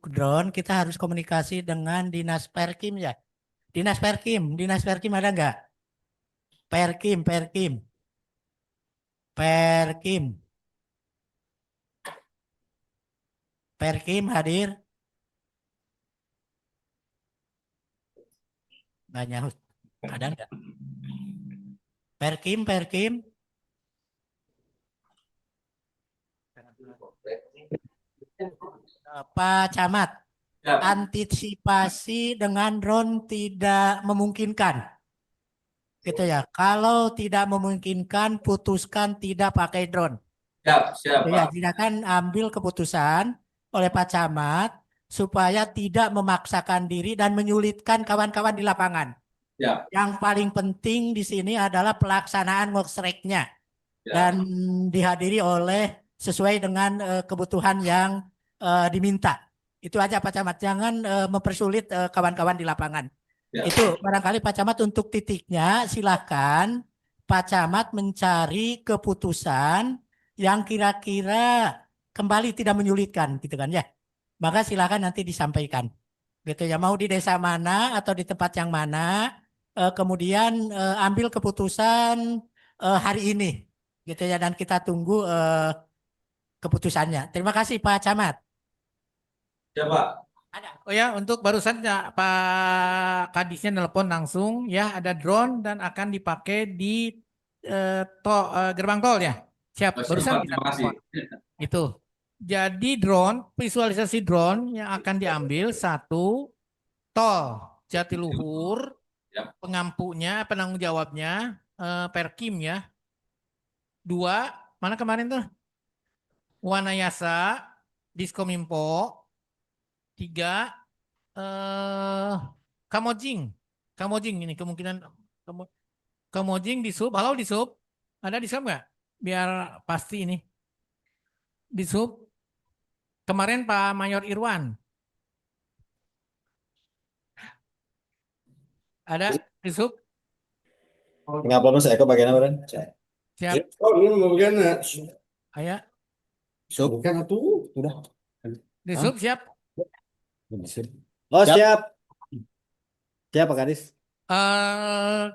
drone kita harus komunikasi dengan Dinas Perkim ya. Dinas Perkim ada nggak? Perkim. Perkim hadir. Banyak. Ada nggak? Perkim. Pak Camat, Ya. antisipasi dengan drone tidak memungkinkan. Gitu ya. Kalau tidak memungkinkan, putuskan tidak pakai drone. Siap, Ya, Pak. silakan ambil keputusan oleh Pak Camat supaya tidak memaksakan diri dan menyulitkan kawan-kawan di lapangan. Ya. Yang paling penting di sini adalah pelaksanaan Mosreknya dan dihadiri oleh sesuai dengan kebutuhan yang diminta. Itu aja Pak Camat. Jangan mempersulit kawan-kawan di lapangan. Ya. Itu barangkali Pak Camat untuk titiknya silahkan Pak Camat mencari keputusan yang kira-kira kembali tidak menyulitkan gitu kan ya. Maka silahkan nanti disampaikan. Gitu ya, mau di desa mana atau di tempat yang mana, kemudian ambil keputusan hari ini. Gitu ya, dan kita tunggu keputusannya. Terima kasih Pak Camat. Ya, Pak. Oh ya, untuk barusan ya, Pak Kadisnya nelpon langsung ya, ada drone dan akan dipakai di gerbang tol ya. Siap, barusan kita Terima kasih. itu. Jadi drone, visualisasi drone yang akan diambil satu tol Jatiluhur, Ya. pengampunya, penanggung jawabnya Perkim ya. Dua, mana kemarin tuh? Wanayasa, Diskominfo. 3, Kamojing. Kamojing ini kemungkinan Kamojing di sub. Halo di sub. Ada di sub nggak? Biar pasti ini. Di sub. Kemarin Pak Mayor Irwan. Ada di sub? Ngapa Mas Eko bagian apa? Siap. Oh, ini mau bagian. Ayo. Bukan tuh, udah. Di sub siap. Oh, siap. Siap Pak Kadis.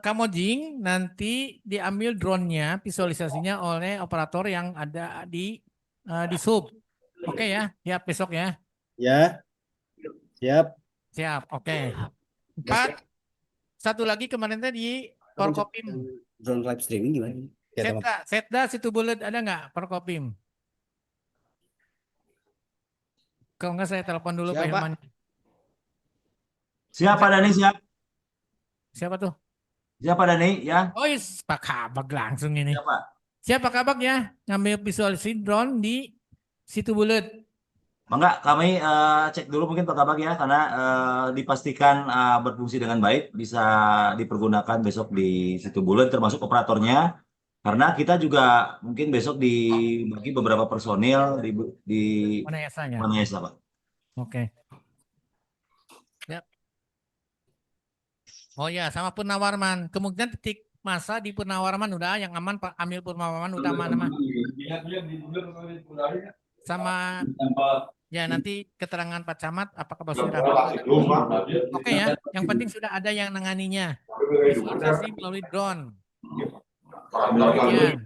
Kamojing nanti diambil drone-nya, visualisasinya oleh operator yang ada di sub. Oke ya, siap besok ya. Ya. Siap. Siap, oke. 4, satu lagi kemarin tadi Forkopim. Drone live streaming gimana? Setda situ bulat ada nggak Forkopim? Kalau nggak saya telepon dulu Pak Siap, Pak. Hilman. Siap Pak Dani, siap. Siapa tuh? Siap Pak Dani, ya. Oh, Pak Kabak langsung ini. Siap Pak. Siapa Kabak ya? Ngambil visualisasi drone di situ bulat. Mangga kami cek dulu mungkin Pak Kabak ya, karena dipastikan berfungsi dengan baik, bisa dipergunakan besok di situ bulan termasuk operatornya. Karena kita juga mungkin besok dibagi beberapa personil di Wanayasanya. Wanayasa Pak. Oke. Siap. Oh ya, sama Purnawarman. Kemungkinan titik masa di Purnawarman udah yang aman Pak. Ambil Purnawarman udah aman. Sama ya nanti keterangan Pak Camat apakah Pak Rahmat. Oke ya, yang penting sudah ada yang nanganinya. Visualisasi melalui drone. Demikian.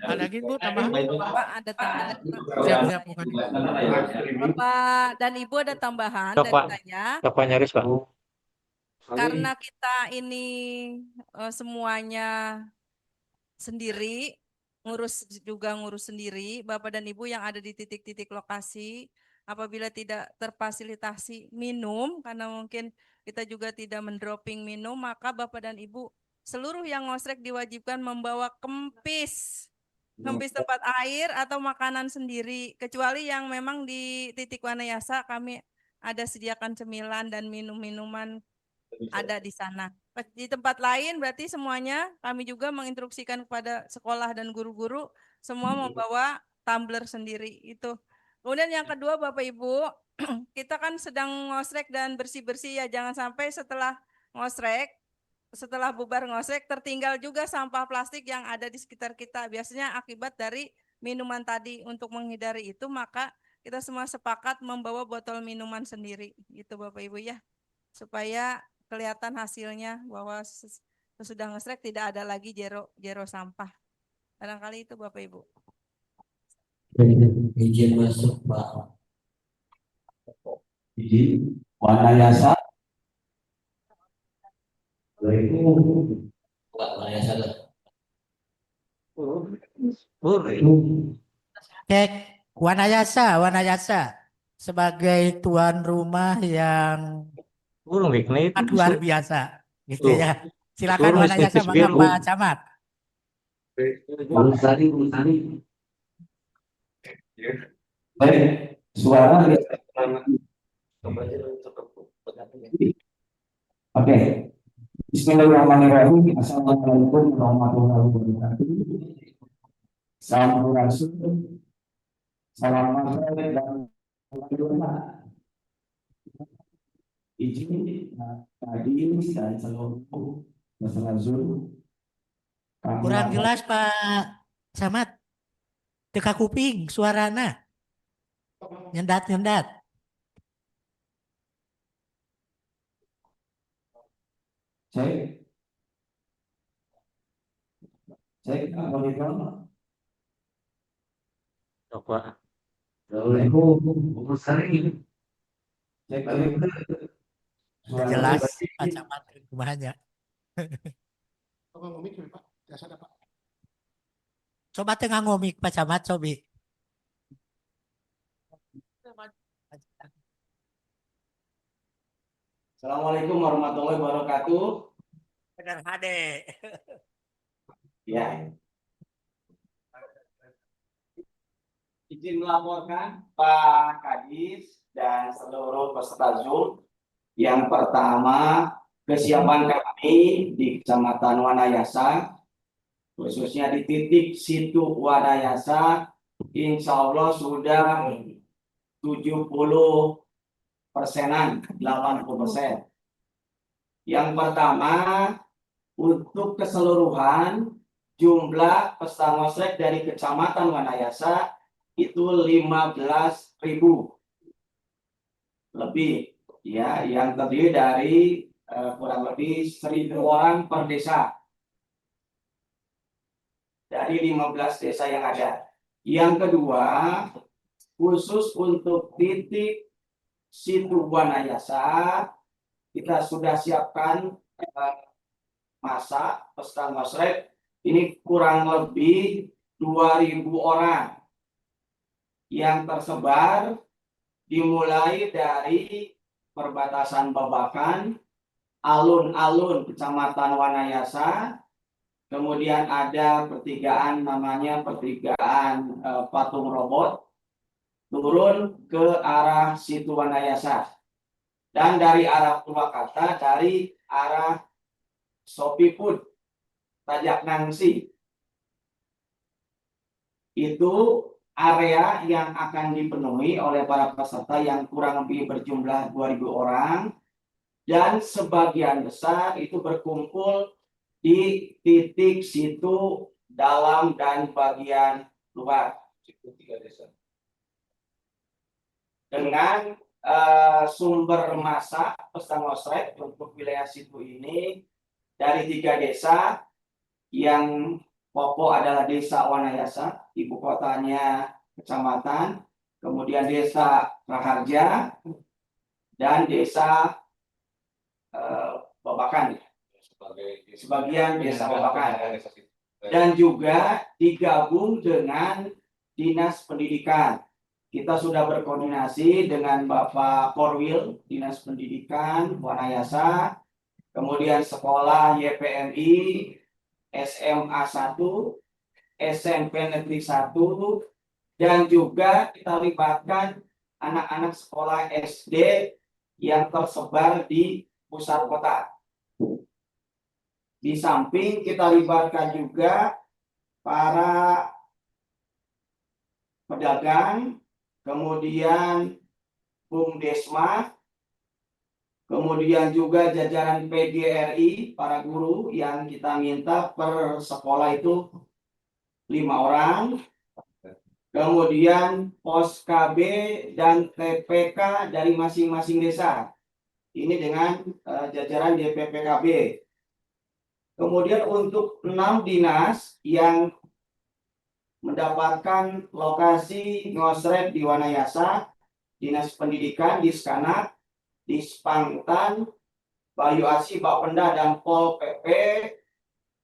Ada lagi Bu tambahan? Pak ada tambahan. Siap bukan. Bapak dan Ibu ada tambahan dari saya. Bapak nyaris Pak. Karena kita ini semuanya sendiri, ngurus sendiri, Bapak dan Ibu yang ada di titik-titik lokasi, apabila tidak terfasilitasi minum, karena mungkin kita juga tidak mendropping minum, maka Bapak dan Ibu seluruh yang ngosrek diwajibkan membawa kempis tempat air atau makanan sendiri, kecuali yang memang di titik Wanayasa kami ada sediakan cemilan dan minum-minuman ada di sana. Di tempat lain berarti semuanya kami juga menginstruksikan kepada sekolah dan guru-guru semua membawa tumbler sendiri itu. Kemudian yang kedua Bapak Ibu, kita kan sedang ngosrek dan bersih-bersih ya, jangan sampai setelah ngosrek, setelah bubar ngosrek tertinggal juga sampah plastik yang ada di sekitar kita. Biasanya akibat dari minuman tadi. Untuk menghindari itu maka kita semua sepakat membawa botol minuman sendiri. Itu Bapak Ibu ya. Supaya kelihatan hasilnya bahwa sesudah ngesrek tidak ada lagi jero sampah. Barangkali itu Bapak Ibu. Izin masuk Pak. Izin Wanayasa. Itu Pak Wanayasa. Cek Wanayasa sebagai tuan rumah yang luar biasa gitu ya. Silakan Wanayasa Pak Camat. Baik, suara. Oke. Bismillahirrahmanirrahim. Assalamualaikum warahmatullahi wabarakatuh. Salam salam dan izin tadi dan seluruh masalah Zoom. Kurang jelas Pak Camat. Teka kuping suarana. Nyendat. Cek monitor. Bapak. Cek Jelas Pak Camat kumaha. Coba tengah ngomik Pak Camat cobi. Assalamualaikum warahmatullahi wabarakatuh. Benar Hade. Ya. izin melaporkan Pak Kadis dan seluruh peserta Zoom. Yang pertama, kesiapan kami di Kecamatan Wanayasa, khususnya di titik situ Wanayasa, insya Allah sudah 70%-an, 80%. Yang pertama, untuk keseluruhan jumlah peserta ngosrek dari Kecamatan Wanayasa itu 15.000 lebih, ya, yang terdiri dari kurang lebih 1.000 orang per desa dari 15 desa yang ada. Yang kedua, khusus untuk titik situ Wanayasa, kita sudah siapkan masa peserta ngosrek ini kurang lebih 2.000 orang yang tersebar dimulai dari perbatasan Babakan, alun-alun Kecamatan Wanayasa, kemudian ada pertigaan namanya pertigaan Patung Robot, turun ke arah situ Wanayasa, dan dari arah Purwakarta, dari arah Sopiput, Tajak Nangsi, itu area yang akan dipenuhi oleh para peserta yang kurang lebih berjumlah 2.000 orang, dan sebagian besar itu berkumpul di titik situ dalam dan bagian luar. Dengan sumber massa peserta ngosrek untuk wilayah situ ini dari 3 desa, yang pokok adalah Desa Wanayasa, ibu kotanya kecamatan, kemudian Desa Raharja, dan Desa Babakan, sebagian Desa Babakan, dan juga digabung dengan Dinas Pendidikan. Kita sudah berkoordinasi dengan Bapak Korwil Dinas Pendidikan Wanayasa, kemudian sekolah YPMI, SMA 1, SMP Negeri 1, dan juga kita libatkan anak-anak sekolah SD yang tersebar di pusat kota. Di samping kita libatkan juga para pedagang, kemudian Bumdesma, kemudian juga jajaran PGRI, para guru yang kita minta per sekolah itu 5 orang. Kemudian pos KB dan TPK dari masing-masing desa. Ini dengan jajaran DPPKB. Kemudian untuk 6 dinas yang mendapatkan lokasi ngosrek di Wanayasa, Dinas Pendidikan, Diskanak, Dispangtan, Bayu Asi, Bapenda, dan Pol PP,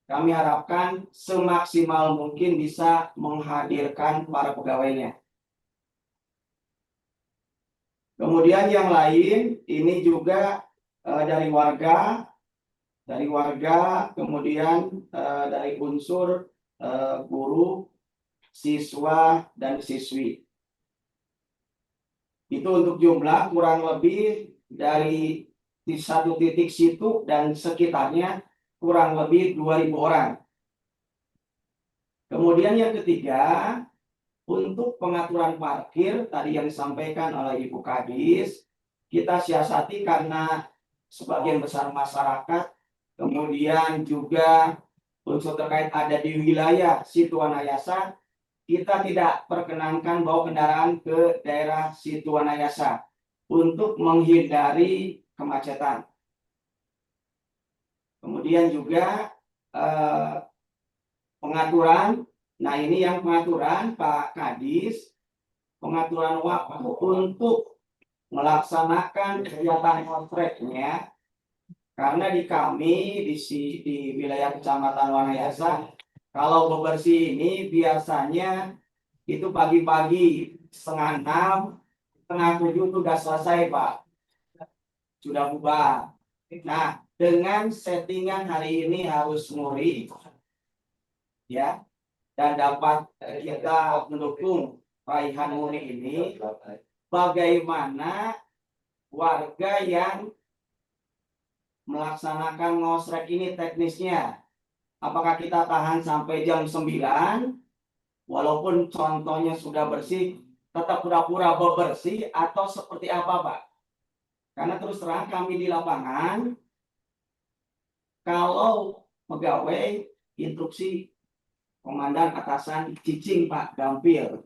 kami harapkan semaksimal mungkin bisa menghadirkan para pegawainya. Kemudian yang lain ini juga dari warga, kemudian dari unsur guru, siswa, dan siswi. Itu untuk jumlah kurang lebih dari satu titik situ dan sekitarnya kurang lebih 2.000 orang. Kemudian yang ketiga, untuk pengaturan parkir tadi yang disampaikan oleh Ibu Kadis, kita siasati karena sebagian besar masyarakat, kemudian juga unsur terkait ada di wilayah situ Wanayasa, kita tidak perkenankan bawa kendaraan ke daerah situ Wanayasa untuk menghindari kemacetan. Kemudian juga pengaturan, nah ini yang pengaturan Pak Kadis, pengaturan waktu untuk melaksanakan kegiatan ngosreknya, karena di kami di wilayah Kecamatan Wanayasa, kalau bebersih ini biasanya itu pagi-pagi 5:30, 6:30 sudah selesai, Pak. Sudah bubar. Nah, dengan settingan hari ini harus muri, ya, dan dapat kita mendukung raihan Muri ini, bagaimana warga yang melaksanakan ngosrek ini teknisnya. Apakah kita tahan sampai jam 9, walaupun contohnya sudah bersih, tetap pura-pura bebersih atau seperti apa, Pak? Karena terus terang kami di lapangan, kalau pegawai instruksi komandan atasan cicing Pak Gampil.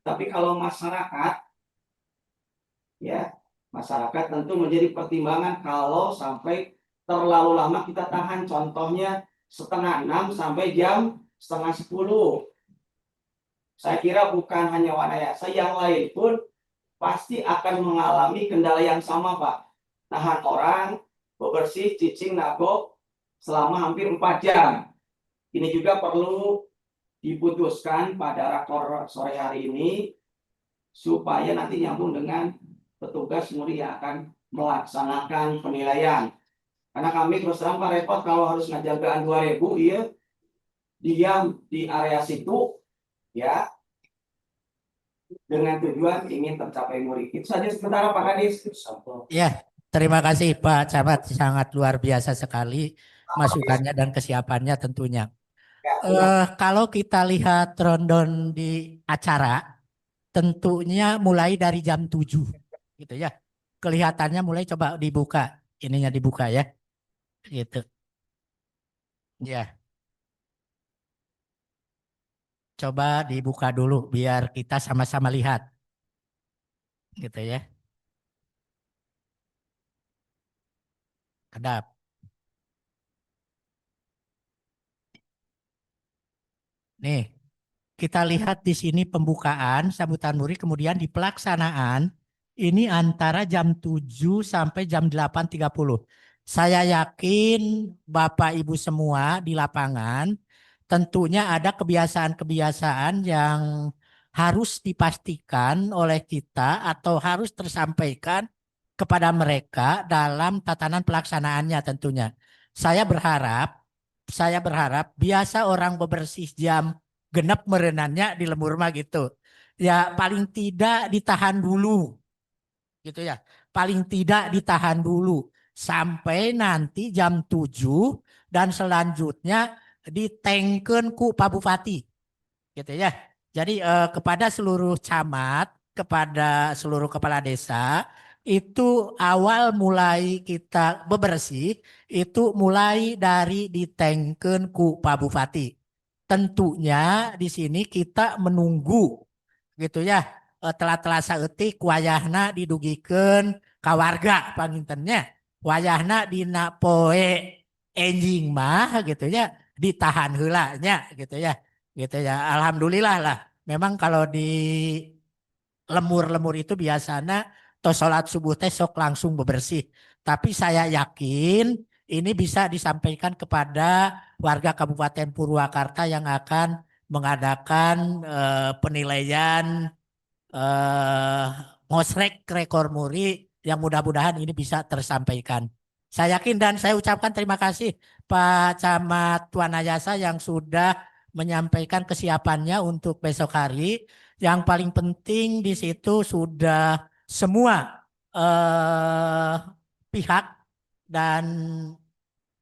Tapi kalau masyarakat, ya masyarakat tentu menjadi pertimbangan kalau sampai terlalu lama kita tahan. Contohnya 5:30 sampai jam 9:30. Saya kira bukan hanya Wanayasa, yang lain pun pasti akan mengalami kendala yang sama, Pak. Nahan orang, bebersih, cicing, nagok selama hampir 4 jam. Ini juga perlu diputuskan pada rakor sore hari ini supaya nanti nyambung dengan petugas Muri yang akan melaksanakan penilaian. Karena kami terus terang Pak repot kalau harus ngajagaan 2.000 ya, diam di area situ ya, dengan tujuan ingin tercapai Muri. Itu saja sementara Pak Kadis. Ya, terima kasih Pak Camat, sangat luar biasa sekali masukannya dan kesiapannya tentunya. Kalau kita lihat rundown di acara, tentunya mulai dari jam 7, gitu ya. Kelihatannya mulai coba dibuka, ininya dibuka ya, gitu. Ya, coba dibuka dulu biar kita sama-sama lihat, gitu ya. Kedap. Nih, kita lihat di sini pembukaan sambutan Muri, kemudian di pelaksanaan ini antara jam 7 sampai jam 8.30. Saya yakin Bapak Ibu semua di lapangan tentunya ada kebiasaan-kebiasaan yang harus dipastikan oleh kita atau harus tersampaikan kepada mereka dalam tatanan pelaksanaannya tentunya. Saya berharap biasa orang bebersih jam genep merenannya di lembur mah gitu. Ya paling tidak ditahan dulu. Gitu ya. Paling tidak ditahan dulu sampai nanti jam 7 dan selanjutnya ditengken ku Pak Bupati. Gitu ya. Jadi kepada seluruh camat, kepada seluruh kepala desa, itu awal mulai kita bebersih itu mulai dari ditengken ku Pak Bupati. Tentunya di sini kita menunggu gitu ya, telah saeutik wayahna didugikeun ka warga pangintennya, wayahna dina poe enjing mah gitu ya, ditahan heula nya gitu ya, gitu ya. Alhamdulillah lah, memang kalau di lemur-lemur itu biasanya tos sholat subuh teh sok langsung bebersih. Tapi saya yakin ini bisa disampaikan kepada warga Kabupaten Purwakarta yang akan mengadakan penilaian ngosrek rekor Muri, yang mudah-mudahan ini bisa tersampaikan. Saya yakin dan saya ucapkan terima kasih Pak Camat Wanayasa yang sudah menyampaikan kesiapannya untuk besok hari. Yang paling penting di situ sudah semua pihak dan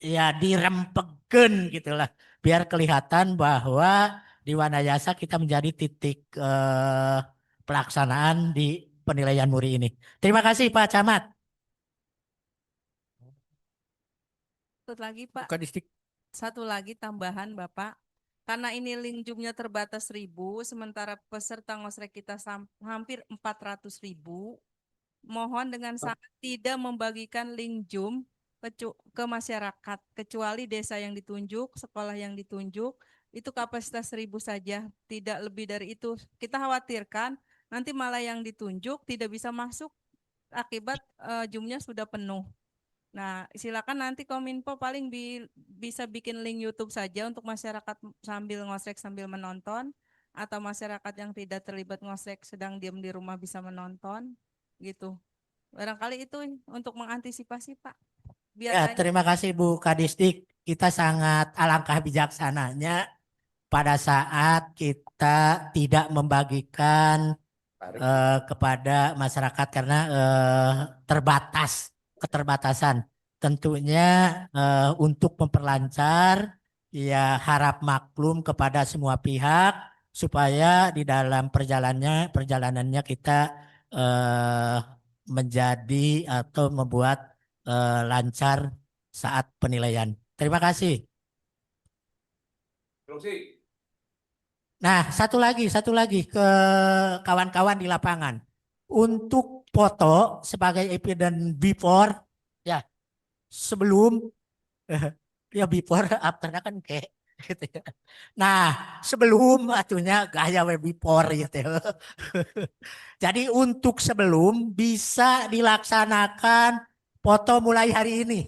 ya dirempekeun gitulah biar kelihatan bahwa di Wanayasa kita menjadi titik pelaksanaan di penilaian Muri ini. Terima kasih Pak Camat. Satu lagi tambahan Bapak. Karena ini link Zoom-nya terbatas 1.000, sementara peserta ngosrek kita hampir 400.000. Mohon dengan sangat tidak membagikan link Zoom ke masyarakat, kecuali desa yang ditunjuk, sekolah yang ditunjuk, itu kapasitas 1.000 saja, tidak lebih dari itu. Kita khawatirkan nanti malah yang ditunjuk tidak bisa masuk akibat Zoom-nya sudah penuh. Nah, silakan nanti Kominfo paling bisa bikin link YouTube saja untuk masyarakat sambil ngosrek sambil menonton, atau masyarakat yang tidak terlibat ngosrek sedang diam di rumah bisa menonton, gitu. Barangkali itu untuk mengantisipasi Pak. Ya, terima kasih Bu Kadisdik. Kita sangat alangkah bijaksananya pada saat kita tidak membagikan kepada masyarakat karena keterbatasan. Tentunya untuk memperlancar ya harap maklum kepada semua pihak supaya di dalam perjalanannya kita menjadi atau membuat lancar saat penilaian. Terima kasih. Nah, satu lagi ke kawan-kawan di lapangan. Untuk foto sebagai evidence before, ya sebelum, ya before, afternya kan kayak gitu ya. Nah, sebelum atunya gaya web before gitu ya. Jadi untuk sebelum bisa dilaksanakan foto mulai hari ini.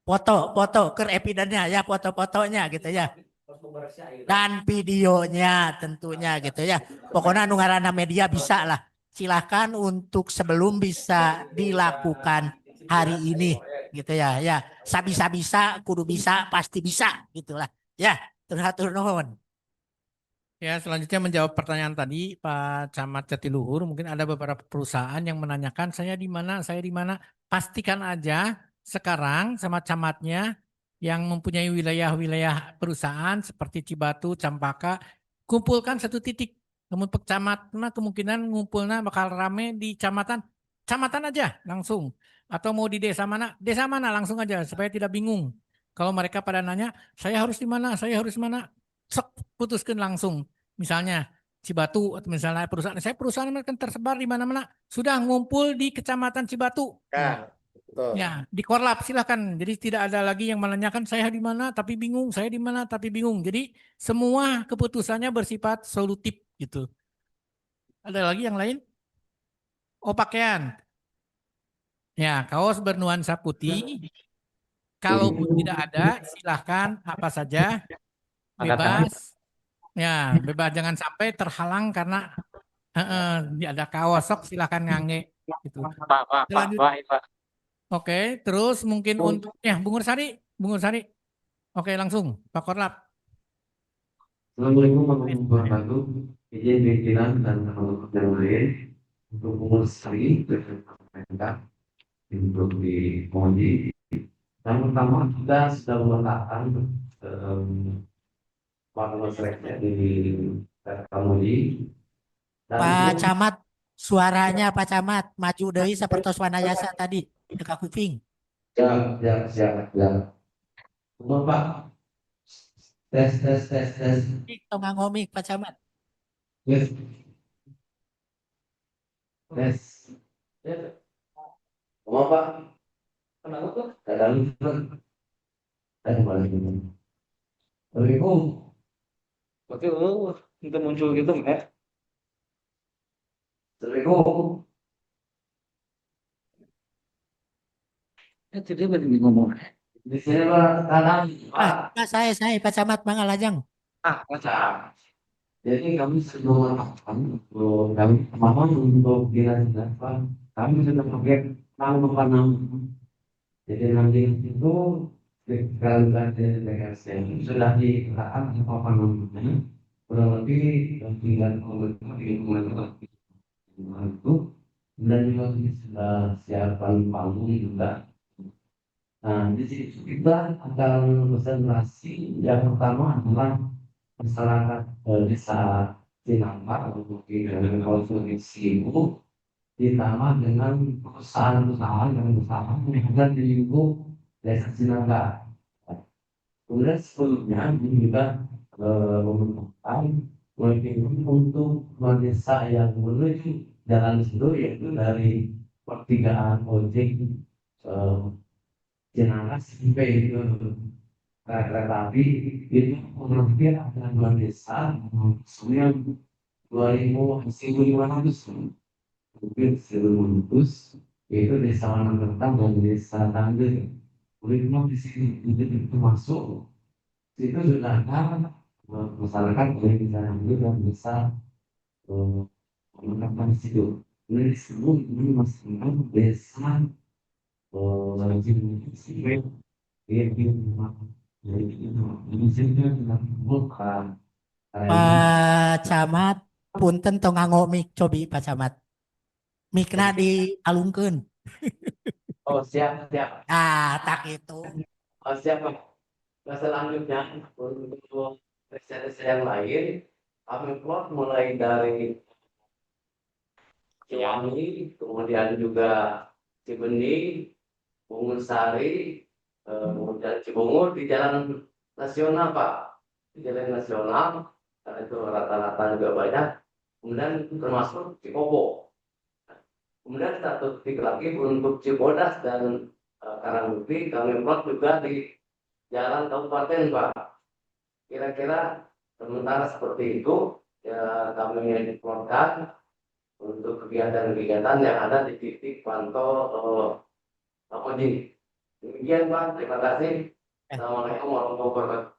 Foto ke evidence-nya ya, foto-fotonya gitu ya. Dan videonya tentunya gitu ya. Pokoknya nu ngaranna media bisa lah. Silahkan untuk sebelum bisa dilakukan hari ini gitu ya. Ya, sabisa-bisa, kudu bisa, pasti bisa gitulah. Ya, turun nuhun. Ya, selanjutnya menjawab pertanyaan tadi Pak Camat Jatiluhur, mungkin ada beberapa perusahaan yang menanyakan saya di mana, saya di mana. Pastikan aja sekarang sama camatnya yang mempunyai wilayah-wilayah perusahaan seperti Cibatu, Campaka, kumpulkan satu titik. Namun pecamat mah kemungkinan ngumpulnya bakal rame di camatan aja langsung. Atau mau di desa mana langsung aja supaya tidak bingung. Kalau mereka pada nanya, saya harus di mana, saya harus di mana, sok putuskan langsung. Misalnya Cibatu atau misalnya perusahaan kan tersebar di mana-mana. Sudah ngumpul di Kecamatan Cibatu. Ya, betul. Ya, di korlap silahkan. Jadi tidak ada lagi yang menanyakan saya di mana tapi bingung, saya di mana tapi bingung. Jadi semua keputusannya bersifat solutif gitu. Ada lagi yang lain? Oh, pakaian. Ya, kaos bernuansa putih. Kalaupun tidak ada, silahkan apa saja, bebas. Ya, bebas jangan sampai terhalang karena ada kaos sok silahkan ngangge gitu. Lanjut. Oke, terus mungkin untuk ya Bung Sari. Oke, langsung Pak Korlap. Assalamualaikum warahmatullahi wabarakatuh. Izin pimpinan dan teman-teman yang lain untuk pengurus hari dengan pemerintah untuk dimohon. Yang pertama kita sudah meletakkan warna sereknya di Kamudi. Pak Camat, suaranya Pak Camat maju dari seperti Wanayasa tadi dekat kuping. Siap. Semua Pak. Tes. Tengah ngomik Pak Camat. Yes. Tes. Semua Pak. Kenapa tuh? Kadang balik ini. Assalamualaikum. Oke, itu muncul gitu ya. Assalamualaikum. Jadi begini ngomong. Di sini Pak, kadang Pak saya Pak Camat Mangalajang. Macam. Jadi kami sudah melakukan kami kemampuan untuk dilanjutkan. Kami sudah pakai nama. Jadi nanti itu kalau dari BKSDM sudah dikerahkan apa namanya kurang lebih tinggal itu dan juga sudah siapkan panggung juga. Nah di situ kita akan konsentrasi yang pertama adalah masyarakat desa Cinangka untuk konsumsi itu ditambah dengan perusahaan yang bersama dengan di lingkup desa Cinangka. Kemudian sebelumnya juga membentukkan untuk desa yang menuju jalan itu yaitu dari pertigaan ojek Cinangka sampai itu kereta api itu kurang lebih ada 2 desa yang 2.500 mungkin 1.500 yaitu desa Wanangkertang dan desa Tangge. Kemudian di sini itu masuk itu sudah ada masyarakat yang bisa ambil dan bisa menetapkan di situ. Kemudian di sebelum ini masih desa Jadi ini sih bukan. Pak Camat, punten tong nganggo mik cobi Pak Camat. Mikna dialungkeun. Oh siap siap. Ah, tak itu. Oh siap Pak. Nah, selanjutnya untuk riset yang lain, kami plot mulai dari Ciwangi, kemudian juga Cibening, Bungur Sari, kemudian Cibungur di jalan nasional Pak, di jalan nasional, karena itu rata-rata juga banyak. Kemudian termasuk Cikopo. Kemudian satu titik lagi untuk Cibodas dan Karangutri kami plot juga di jalan kabupaten Pak. Kira-kira sementara seperti itu ya kami plotkan untuk kegiatan-kegiatan yang ada di titik pantau Oji. Demikian Pak, terima kasih. Assalamualaikum warahmatullahi wabarakatuh.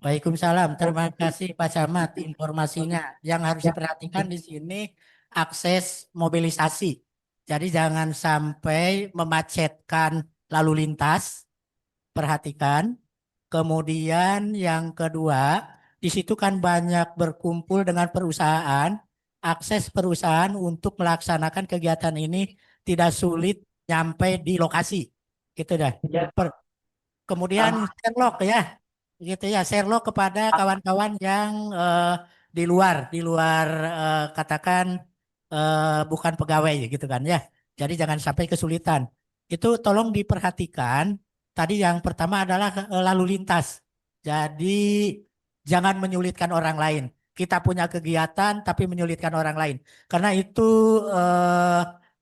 Waalaikumsalam. Terima kasih Pak Camat informasinya. Yang harus diperhatikan di sini akses mobilisasi. Jadi jangan sampai memacetkan lalu lintas. Perhatikan. Kemudian yang kedua, di situ kan banyak berkumpul dengan perusahaan. Akses perusahaan untuk melaksanakan kegiatan ini tidak sulit nyampe di lokasi. Gitu dah. Kemudian Sherlock ya. Gitu ya, Sherlock kepada kawan-kawan yang di luar katakan bukan pegawai gitu kan ya. Jadi jangan sampai kesulitan. Itu tolong diperhatikan. Tadi yang pertama adalah lalu lintas. Jadi jangan menyulitkan orang lain. Kita punya kegiatan tapi menyulitkan orang lain. Karena itu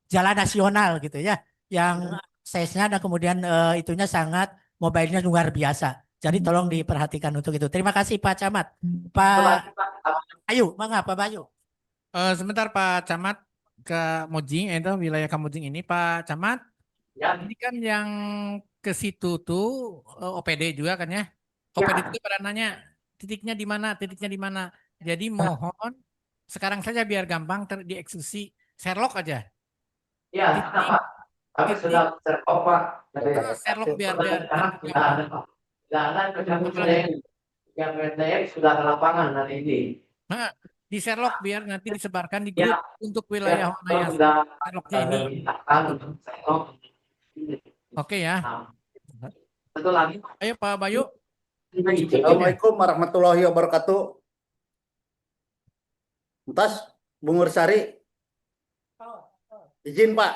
jalan nasional gitu ya. Yang aksesnya dan kemudian itunya sangat mobilenya luar biasa. Jadi tolong diperhatikan untuk itu. Terima kasih Pak Camat. Pak Ayu, mangga Pak Bayu. Sebentar Pak Camat ke Mojing, itu wilayah Kamojing ini Pak Camat. Ya. Ini kan yang ke situ tuh OPD juga kan ya. OPD itu pada nanya titiknya di mana, titiknya di mana. Jadi mohon sekarang saja biar gampang dieksekusi Sherlock aja. Ya, Pak. Kami sudah Sherlock Pak. Sherlock biar Tidak ada yang PTM sudah ke lapangan hari ini. Nah, di Sherlock biar nanti disebarkan di grup untuk wilayah mana yang Sherlocknya ini. Oke ya. Satu lagi. Ayo Pak Bayu. Assalamualaikum warahmatullahi wabarakatuh. Entas, Bungur Sari. Izin Pak,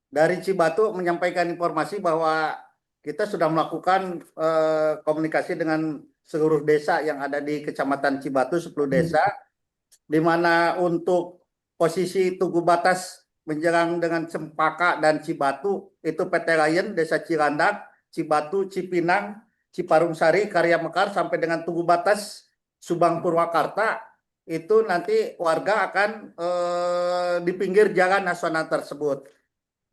dari Cibatu menyampaikan informasi bahwa kita sudah melakukan komunikasi dengan seluruh desa yang ada di Kecamatan Cibatu, 10 desa, di mana untuk posisi tugu batas menjelang dengan Cempaka dan Cibatu, itu PT Lion, Desa Cilandak, Cibatu, Cipinang, Ciparungsari, Karya Mekar, sampai dengan tugu batas Subang Purwakarta, itu nanti warga akan di pinggir jalan nasional tersebut.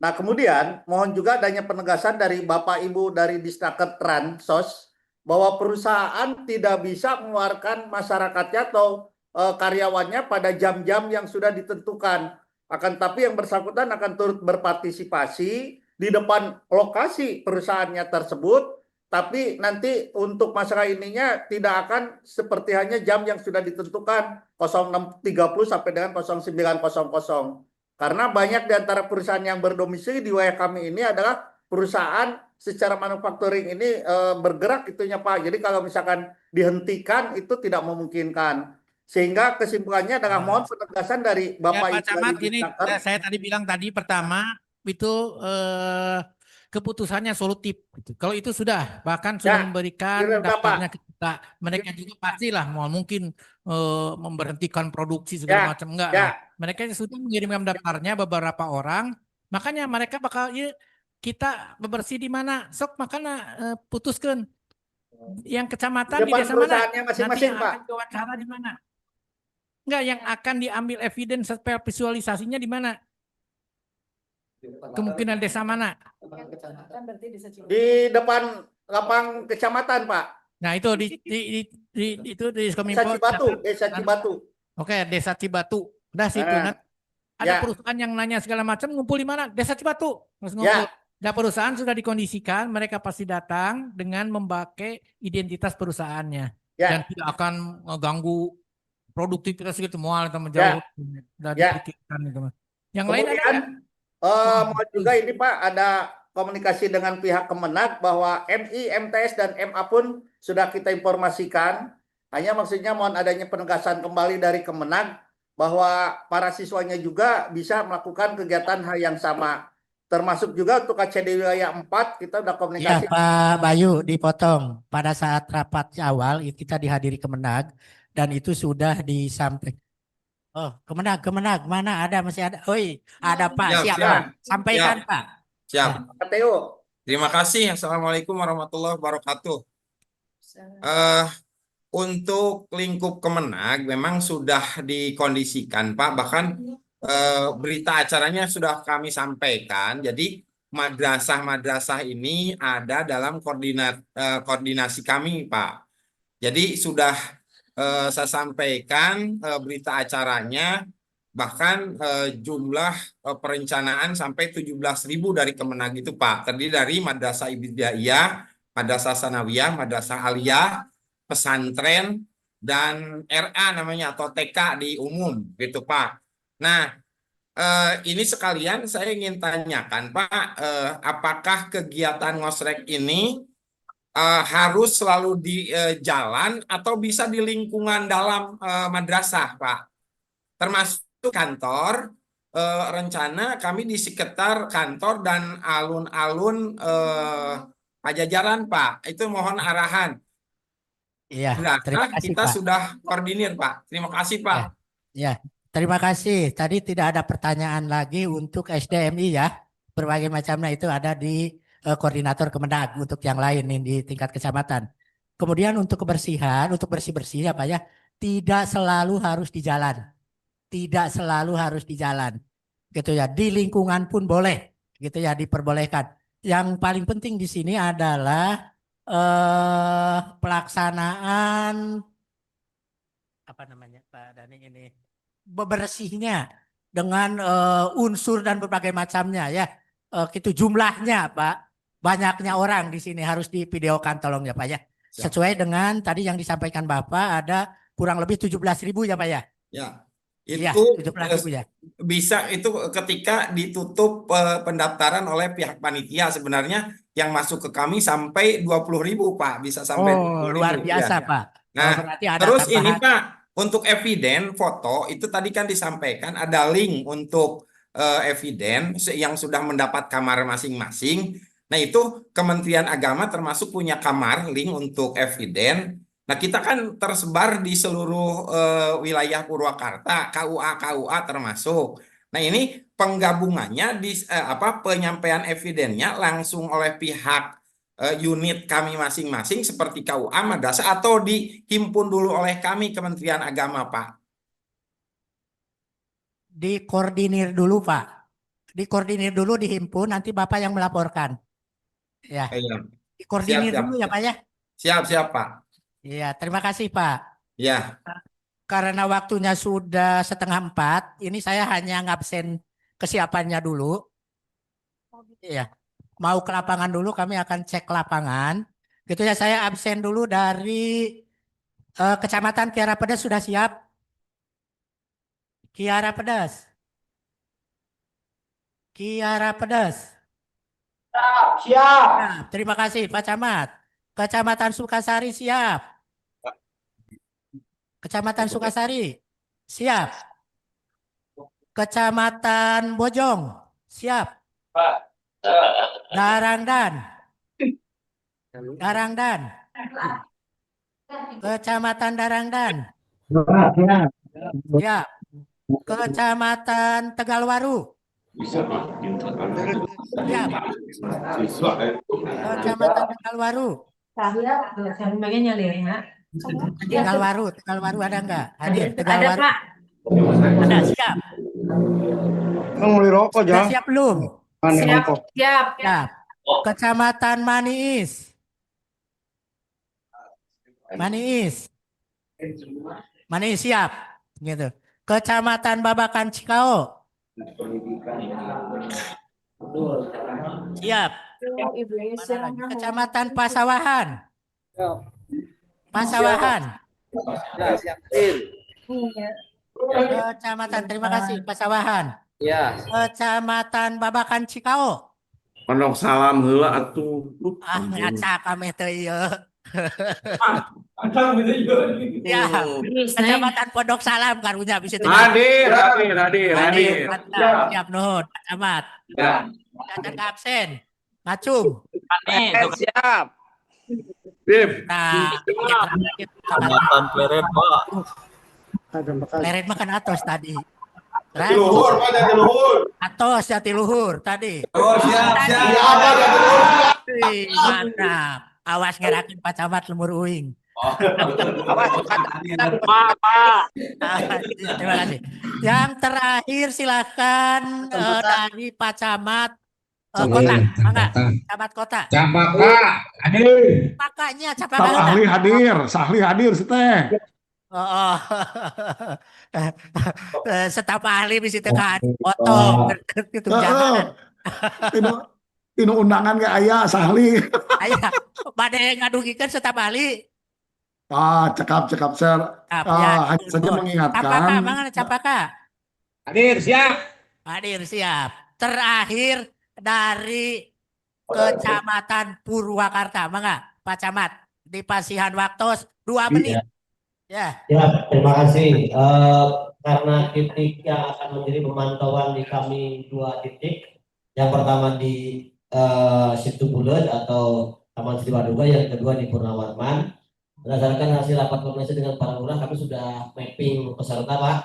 Nah, kemudian mohon juga adanya penegasan dari Bapak Ibu dari Disnaker Transos bahwa perusahaan tidak bisa mengeluarkan masyarakatnya atau karyawannya pada jam-jam yang sudah ditentukan. Akan tapi yang bersangkutan akan turut berpartisipasi di depan lokasi perusahaannya tersebut, tapi nanti untuk masalah ininya tidak akan seperti hanya jam yang sudah ditentukan 06.30 sampai dengan 09.00. Karena banyak di antara perusahaan yang berdomisili di wilayah kami ini adalah perusahaan secara manufacturing ini bergerak itunya Pak. Jadi kalau misalkan dihentikan itu tidak memungkinkan. Sehingga kesimpulannya adalah mohon penegasan dari Bapak Pak Ibu Camat, dari ini Disnaker. saya tadi bilang tadi pertama itu keputusannya solutif. Kalau itu sudah bahkan sudah memberikan daftarnya ke kita, mereka juga pastilah mau mungkin memberhentikan produksi segala macam enggak. Lah. Mereka sudah mengirimkan daftarnya beberapa orang, makanya mereka bakal ya, kita bebersih di mana, sok makanya putuskan yang kecamatan di Depan desa mana, perusahaannya nanti masing-masing yang Pak. akan diwawancara di mana. Enggak, yang akan diambil evidence serta visualisasinya di mana? Kemungkinan desa mana? Di depan lapang kecamatan Pak. Nah itu di Desa Kominfo. Cibatu, Desa Cibatu. Oke, Desa Cibatu. Udah situ. Ada perusahaan yang nanya segala macam ngumpul di mana? Desa Cibatu. Harus ngumpul. Nah, perusahaan sudah dikondisikan, mereka pasti datang dengan memakai identitas perusahaannya Ya. dan tidak akan mengganggu produktivitas gitu, mual atau menjauh dan Ya. dipikirkan gitu. Yang lain ada Kemudian nggak? mohon juga ini Pak ada komunikasi dengan pihak Kemenag bahwa MI, MTS dan MA pun sudah kita informasikan. Hanya maksudnya mohon adanya penegasan kembali dari Kemenag bahwa para siswanya juga bisa melakukan kegiatan hal yang sama. Termasuk juga untuk KCD wilayah 4 kita udah Ya, komunikasi. Pak Bayu dipotong. Pada saat rapat awal kita dihadiri Kemenag dan itu sudah disampaikan. Oh, Kemenag, mana ada masih ada? Oi, ada Pak, siap Pak. Sampaikan Pak. Siap. Pak Teo. Terima kasih. Assalamualaikum warahmatullahi wabarakatuh. Untuk lingkup Kemenag memang sudah dikondisikan, Pak. Bahkan berita acaranya sudah kami sampaikan. Jadi madrasah-madrasah ini ada dalam koordinasi kami, Pak. Jadi sudah saya sampaikan berita acaranya. Bahkan jumlah perencanaan sampai 17.000 dari Kemenag itu, Pak. Terdiri dari Madrasah Ibtidaiyah, Madrasah Sanawiyah, Madrasah Aliyah, pesantren, dan RA namanya atau TK di umum gitu, Pak. Nah, ini sekalian saya ingin tanyakan, Pak, apakah kegiatan ngosrek ini harus selalu di jalan atau bisa di lingkungan dalam madrasah, Pak? Termasuk kantor, rencana kami di sekitar kantor dan alun-alun Pajajaran, Pak. Itu mohon arahan. Iya, Nah, terima kasih kita Pak. sudah koordinir, Pak. Terima kasih, Pak. Ya, terima kasih. Tadi tidak ada pertanyaan lagi untuk SDMI ya. Berbagai macamnya itu ada di koordinator Kemenag untuk yang lain nih di tingkat kecamatan. Kemudian untuk kebersihan, untuk bersih-bersih ya Pak ya, tidak selalu harus di jalan. Tidak selalu harus di jalan. Gitu ya, di lingkungan pun boleh. Gitu ya, diperbolehkan. Yang paling penting di sini adalah pelaksanaan apa namanya Pak Dani ini bebersihnya dengan unsur dan berbagai macamnya ya. Gitu jumlahnya Pak. Banyaknya orang di sini harus divideokan tolong ya Pak ya. Sesuai dengan tadi yang disampaikan Bapak ada kurang lebih 17.000 ya Pak ya. Ya. Iya, Itu 17.000 ya. bisa itu ketika ditutup pendaftaran oleh pihak panitia sebenarnya yang masuk ke kami sampai 20.000, Pak, bisa sampai Oh, 20.000. luar biasa Ya. Pak. Nah, berarti ada terus tambahan. ini Pak, untuk eviden foto itu tadi kan disampaikan ada link untuk eviden yang sudah mendapat kamar masing-masing. Nah, itu Kementerian Agama termasuk punya kamar link untuk eviden. Nah, kita kan tersebar di seluruh wilayah Purwakarta, KUA termasuk. Nah, ini penggabungannya di penyampaian evidennya langsung oleh pihak unit kami masing-masing seperti KUA, madrasah atau dihimpun dulu oleh kami Kementerian Agama, Pak. Dikoordinir dulu Pak. Dikoordinir dulu dihimpun nanti Bapak yang melaporkan. Ya. Iya. Dikoordinir Siap. dulu ya Pak ya. Siap, Pak. Iya, terima kasih Pak. Ya. Karena waktunya sudah 3:30, ini saya hanya ngabsen kesiapannya dulu. Iya. Mau ke lapangan dulu, kami akan cek lapangan. Gitu ya, saya absen dulu dari Kecamatan Kiara Pedas sudah siap? Kiara Pedas. Kiara Pedas. Siap. Nah, terima kasih Pak Camat. Kecamatan Sukasari siap. Kecamatan Sukasari siap. Kecamatan Bojong siap. Darangdan. Kecamatan Darangdan siap. Kecamatan Tegalwaru siap. Kecamatan Tegalwaru. Tegalwaru ada enggak? Hadir Tegalwaru. Ada, Pak. Ada siap. Mulai rokok, Sudah siap belum? Siap. Siap. Kecamatan Maniis. Maniis siap. Gitu. Kecamatan Babakan Cikao. Siap. Mana lagi? Kecamatan Pasawahan. Pasawahan. Kecamatan, terima kasih, Pasawahan. Ya. Kecamatan Babakan Cikao. Pondok Salam heula atuh. Ngaca kami teu ieu. Ada Ya, Kecamatan Pondok Salam karunya bisa teu. Hadir. Mantap, siap nuhun, Camat. Ya. Datang ke absen. Ngacung. Siap. Sip. Nah, Kecamatan Pleret, Pak. Leret makan atos tadi. Luhur, Pak, jadi luhur. Atos jati luhur tadi. Oh, siap. Wih, mantap. Awas ngerakin Pak Camat lemur uing. Terima kasih. Yang terakhir silakan dari Pak Camat Kota. Mangga, Camat Kota. Capaka, hadir. Pakanya Staf Capaka. ahli hadir, sahli hadir, teh. Oh, staf ahli bisa tekan foto gitu jangan. Tino undangan ke ayah sahli. Ayah, bade ngadugikeun staf ahli. Cekap sir. Ya, Hanya saja mengingatkan. Capaka, mana Capaka? Hadir, siap. Hadir siap. Terakhir dari Kecamatan Purwakarta, mangga Pak Camat di Pasihan Waktos 2 menit. Ya. Ya, terima kasih. Karena titik yang akan menjadi pemantauan di kami 2 titik. Yang pertama di Situ Bulet atau Taman Sri Paduka, yang kedua di Purnawarman. Berdasarkan hasil rapat koordinasi dengan para lurah, kami sudah mapping peserta, Pak.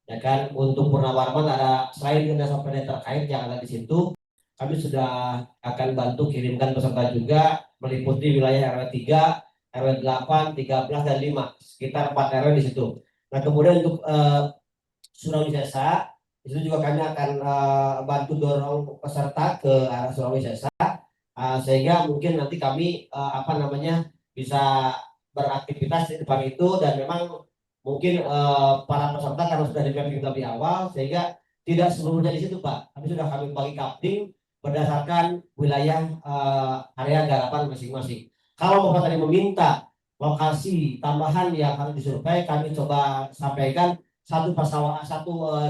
Ya kan, untuk Purnawarman ada selain desa-desa terkait yang ada di situ, kami sudah akan bantu kirimkan peserta juga meliputi wilayah RW 3, RW 8, 13, dan 5, sekitar 4 RW di situ. Nah, kemudian untuk Surawisesa, itu juga kami akan bantu dorong peserta ke arah Surawisesa, sehingga mungkin nanti kami bisa beraktivitas di depan itu, dan memang mungkin para peserta karena sudah di mapping lebih awal, sehingga tidak seluruhnya di situ, Pak. Tapi sudah kami bagi coupling berdasarkan wilayah area garapan masing-masing. Kalau Bapak tadi meminta lokasi tambahan yang harus disurvei, kami coba sampaikan satu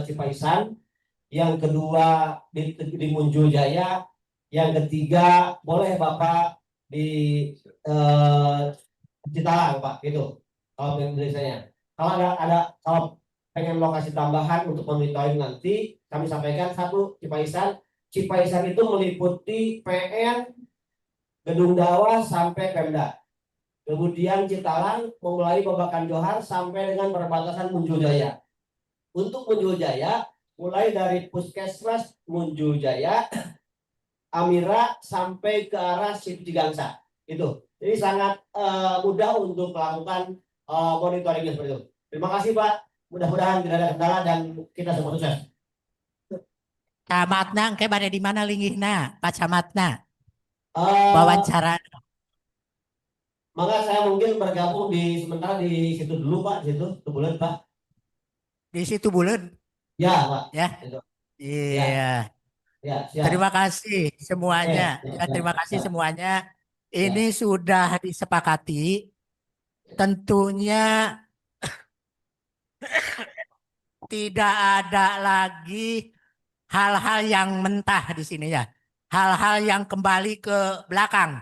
Cipaisan, yang kedua di Munjul Jaya, yang ketiga boleh Bapak di Citalang, Pak, gitu. Kalau Indonesia-nya. Kalau kalau pengen lokasi tambahan untuk monitoring nanti, kami sampaikan satu Cipaisan. Cipaisan itu meliputi PN, Gedung Dawa sampai Pemda. Kemudian Citalang memulai Babakan Johar sampai dengan perbatasan Munjul Jaya. Untuk Munjul Jaya mulai dari Puskesmas Munjul Jaya, Amira sampai ke arah Situ Cigangsa. Itu. Jadi sangat mudah untuk melakukan monitoringnya seperti itu. Terima kasih, Pak. Mudah-mudahan tidak ada kendala dan kita semua sukses. Camatna engke bade di mana linggihna, Pak Camatna? Wawancara. Maka saya mungkin bergabung sementara di situ dulu, Pak, di situ Bulet, Pak. Di Situ Bulet. Ya, Pak. Ya. Iya. Ya, siap. Terima kasih semuanya. Ya, terima kasih semuanya. Ini sudah disepakati. Tentunya tidak ada lagi hal-hal yang mentah di sini ya. Hal-hal yang kembali ke belakang.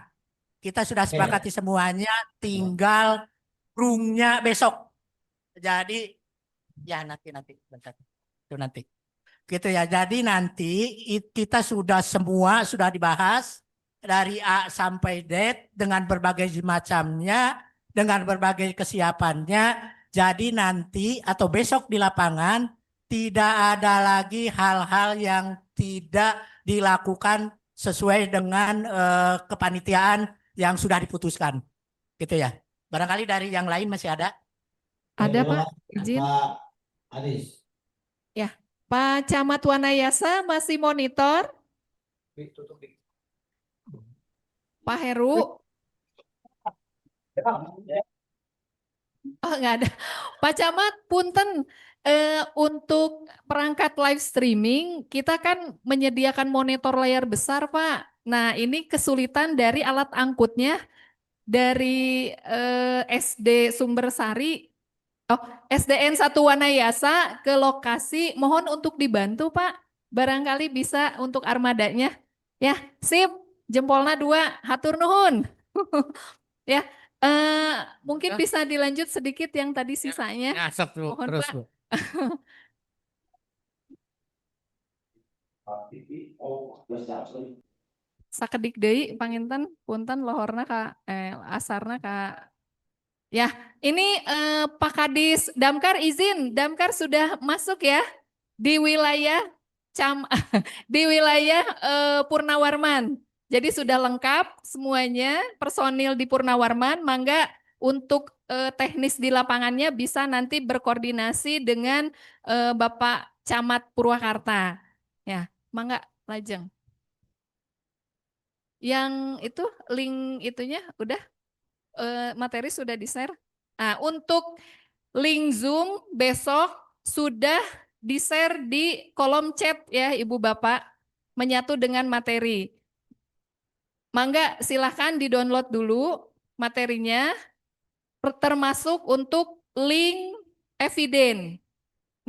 Kita sudah sepakati semuanya, tinggal rungnya besok. Jadi ya nanti bentar. Itu nanti. Gitu ya. Jadi nanti kita sudah dibahas dari A sampai Z dengan berbagai macamnya, dengan berbagai kesiapannya. Jadi nanti atau besok di lapangan tidak ada lagi hal-hal yang tidak dilakukan sesuai dengan kepanitiaan yang sudah diputuskan. Gitu ya. Barangkali dari yang lain masih ada? Ada, Pak. Izin. Pak Adis. Ya, Pak Camat Wanayasa masih monitor. Pak Heru. Oh, enggak ada. Pak Camat, punten, untuk perangkat live streaming, kita kan menyediakan monitor layar besar, Pak. Nah, ini kesulitan dari alat angkutnya dari SD Sumbersari, SDN 1 Wanayasa ke lokasi. Mohon untuk dibantu, Pak. Barangkali bisa untuk armadanya. Ya, sip. Jempolna 2. Hatur nuhun. Ya, mungkin bisa dilanjut sedikit yang tadi sisanya. Nyasar tuh Mohon, terus Pak. Bu. Sakedik deui panginten punten lohorna asarna ka. Ya, ini Pak Kadis Damkar izin, Damkar sudah masuk ya di wilayah di wilayah Purnawarman. Jadi sudah lengkap semuanya personil di Purnawarman. Mangga untuk teknis di lapangannya bisa nanti berkoordinasi dengan Bapak Camat Purwakarta. Ya, mangga lajeng. Yang itu link itunya udah materi sudah di-share. Nah, untuk link Zoom besok sudah di-share di kolom chat ya Ibu Bapak, menyatu dengan materi. Mangga silahkan di-download dulu materinya, termasuk untuk link eviden.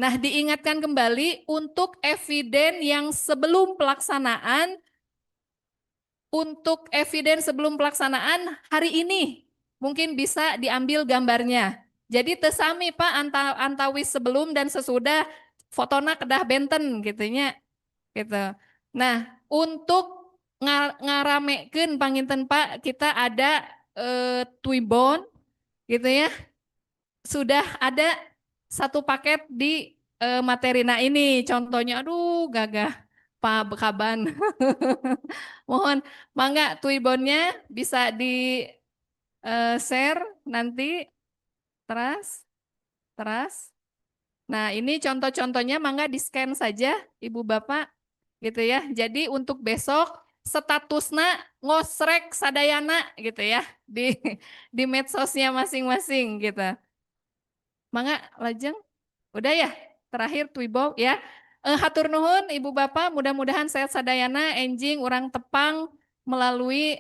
Nah, diingatkan kembali untuk eviden yang sebelum pelaksanaan, hari ini mungkin bisa diambil gambarnya. Jadi tesami Pak antawis sebelum dan sesudah fotona kedah benten gitunya gitu. Nah, untuk ngaramekeun panginten Pak, kita ada Twibbon gitu ya. Sudah ada 1 paket di materi. Nah, ini contohnya, aduh gagah Pak Bekaban. Mohon mangga Twibbonnya bisa di share nanti teras. Nah, ini contoh-contohnya mangga di-scan saja Ibu Bapak gitu ya. Jadi untuk besok statusnya ngosrek sadayana gitu ya di medsosnya masing-masing gitu. Mangga lajeng. Udah ya? Terakhir Twibo ya. Hatur nuhun Ibu Bapak, mudah-mudahan sehat sadayana, enjing urang tepang melalui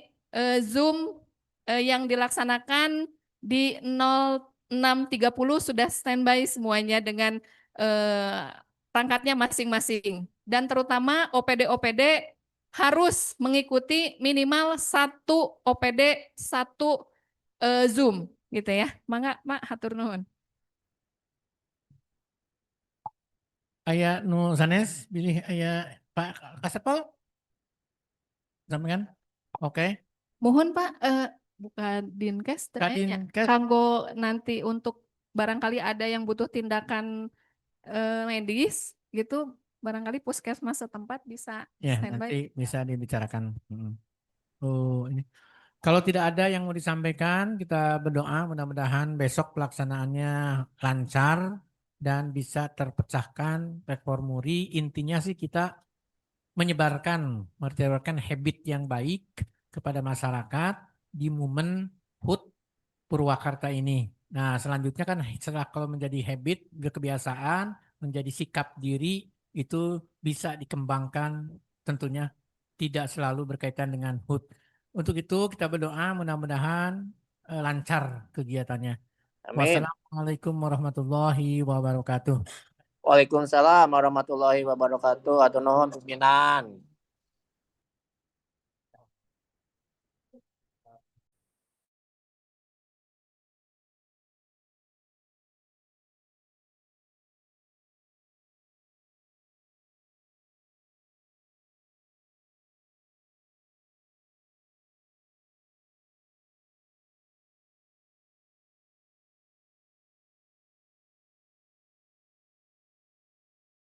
Zoom yang dilaksanakan di 06.30 sudah standby semuanya dengan pangkatnya masing-masing. Dan terutama OPD-OPD harus mengikuti minimal 1 OPD 1 Zoom gitu ya. Mangga Mak, hatur nuhun. Aya nu sanes pilih aya Pak Kasepol. Sampaikan. Oke. Mohon Pak, bukan Dinkes, Kadinkes. kanggo nanti untuk barangkali ada yang butuh tindakan medis gitu, barangkali puskesmas setempat bisa Ya, standby. nanti bisa dibicarakan. Oh, ini. Kalau tidak ada yang mau disampaikan, kita berdoa mudah-mudahan besok pelaksanaannya lancar dan bisa terpecahkan performuri. Intinya sih kita menyebarkan habit yang baik kepada masyarakat di momen HUT Purwakarta ini. Nah, selanjutnya kan setelah kalau menjadi habit, kebiasaan, menjadi sikap diri, itu bisa dikembangkan tentunya tidak selalu berkaitan dengan HUT. Untuk itu kita berdoa mudah-mudahan lancar kegiatannya. Amin. Wassalamualaikum warahmatullahi wabarakatuh. Waalaikumsalam warahmatullahi wabarakatuh. Atur nuhun pimpinan.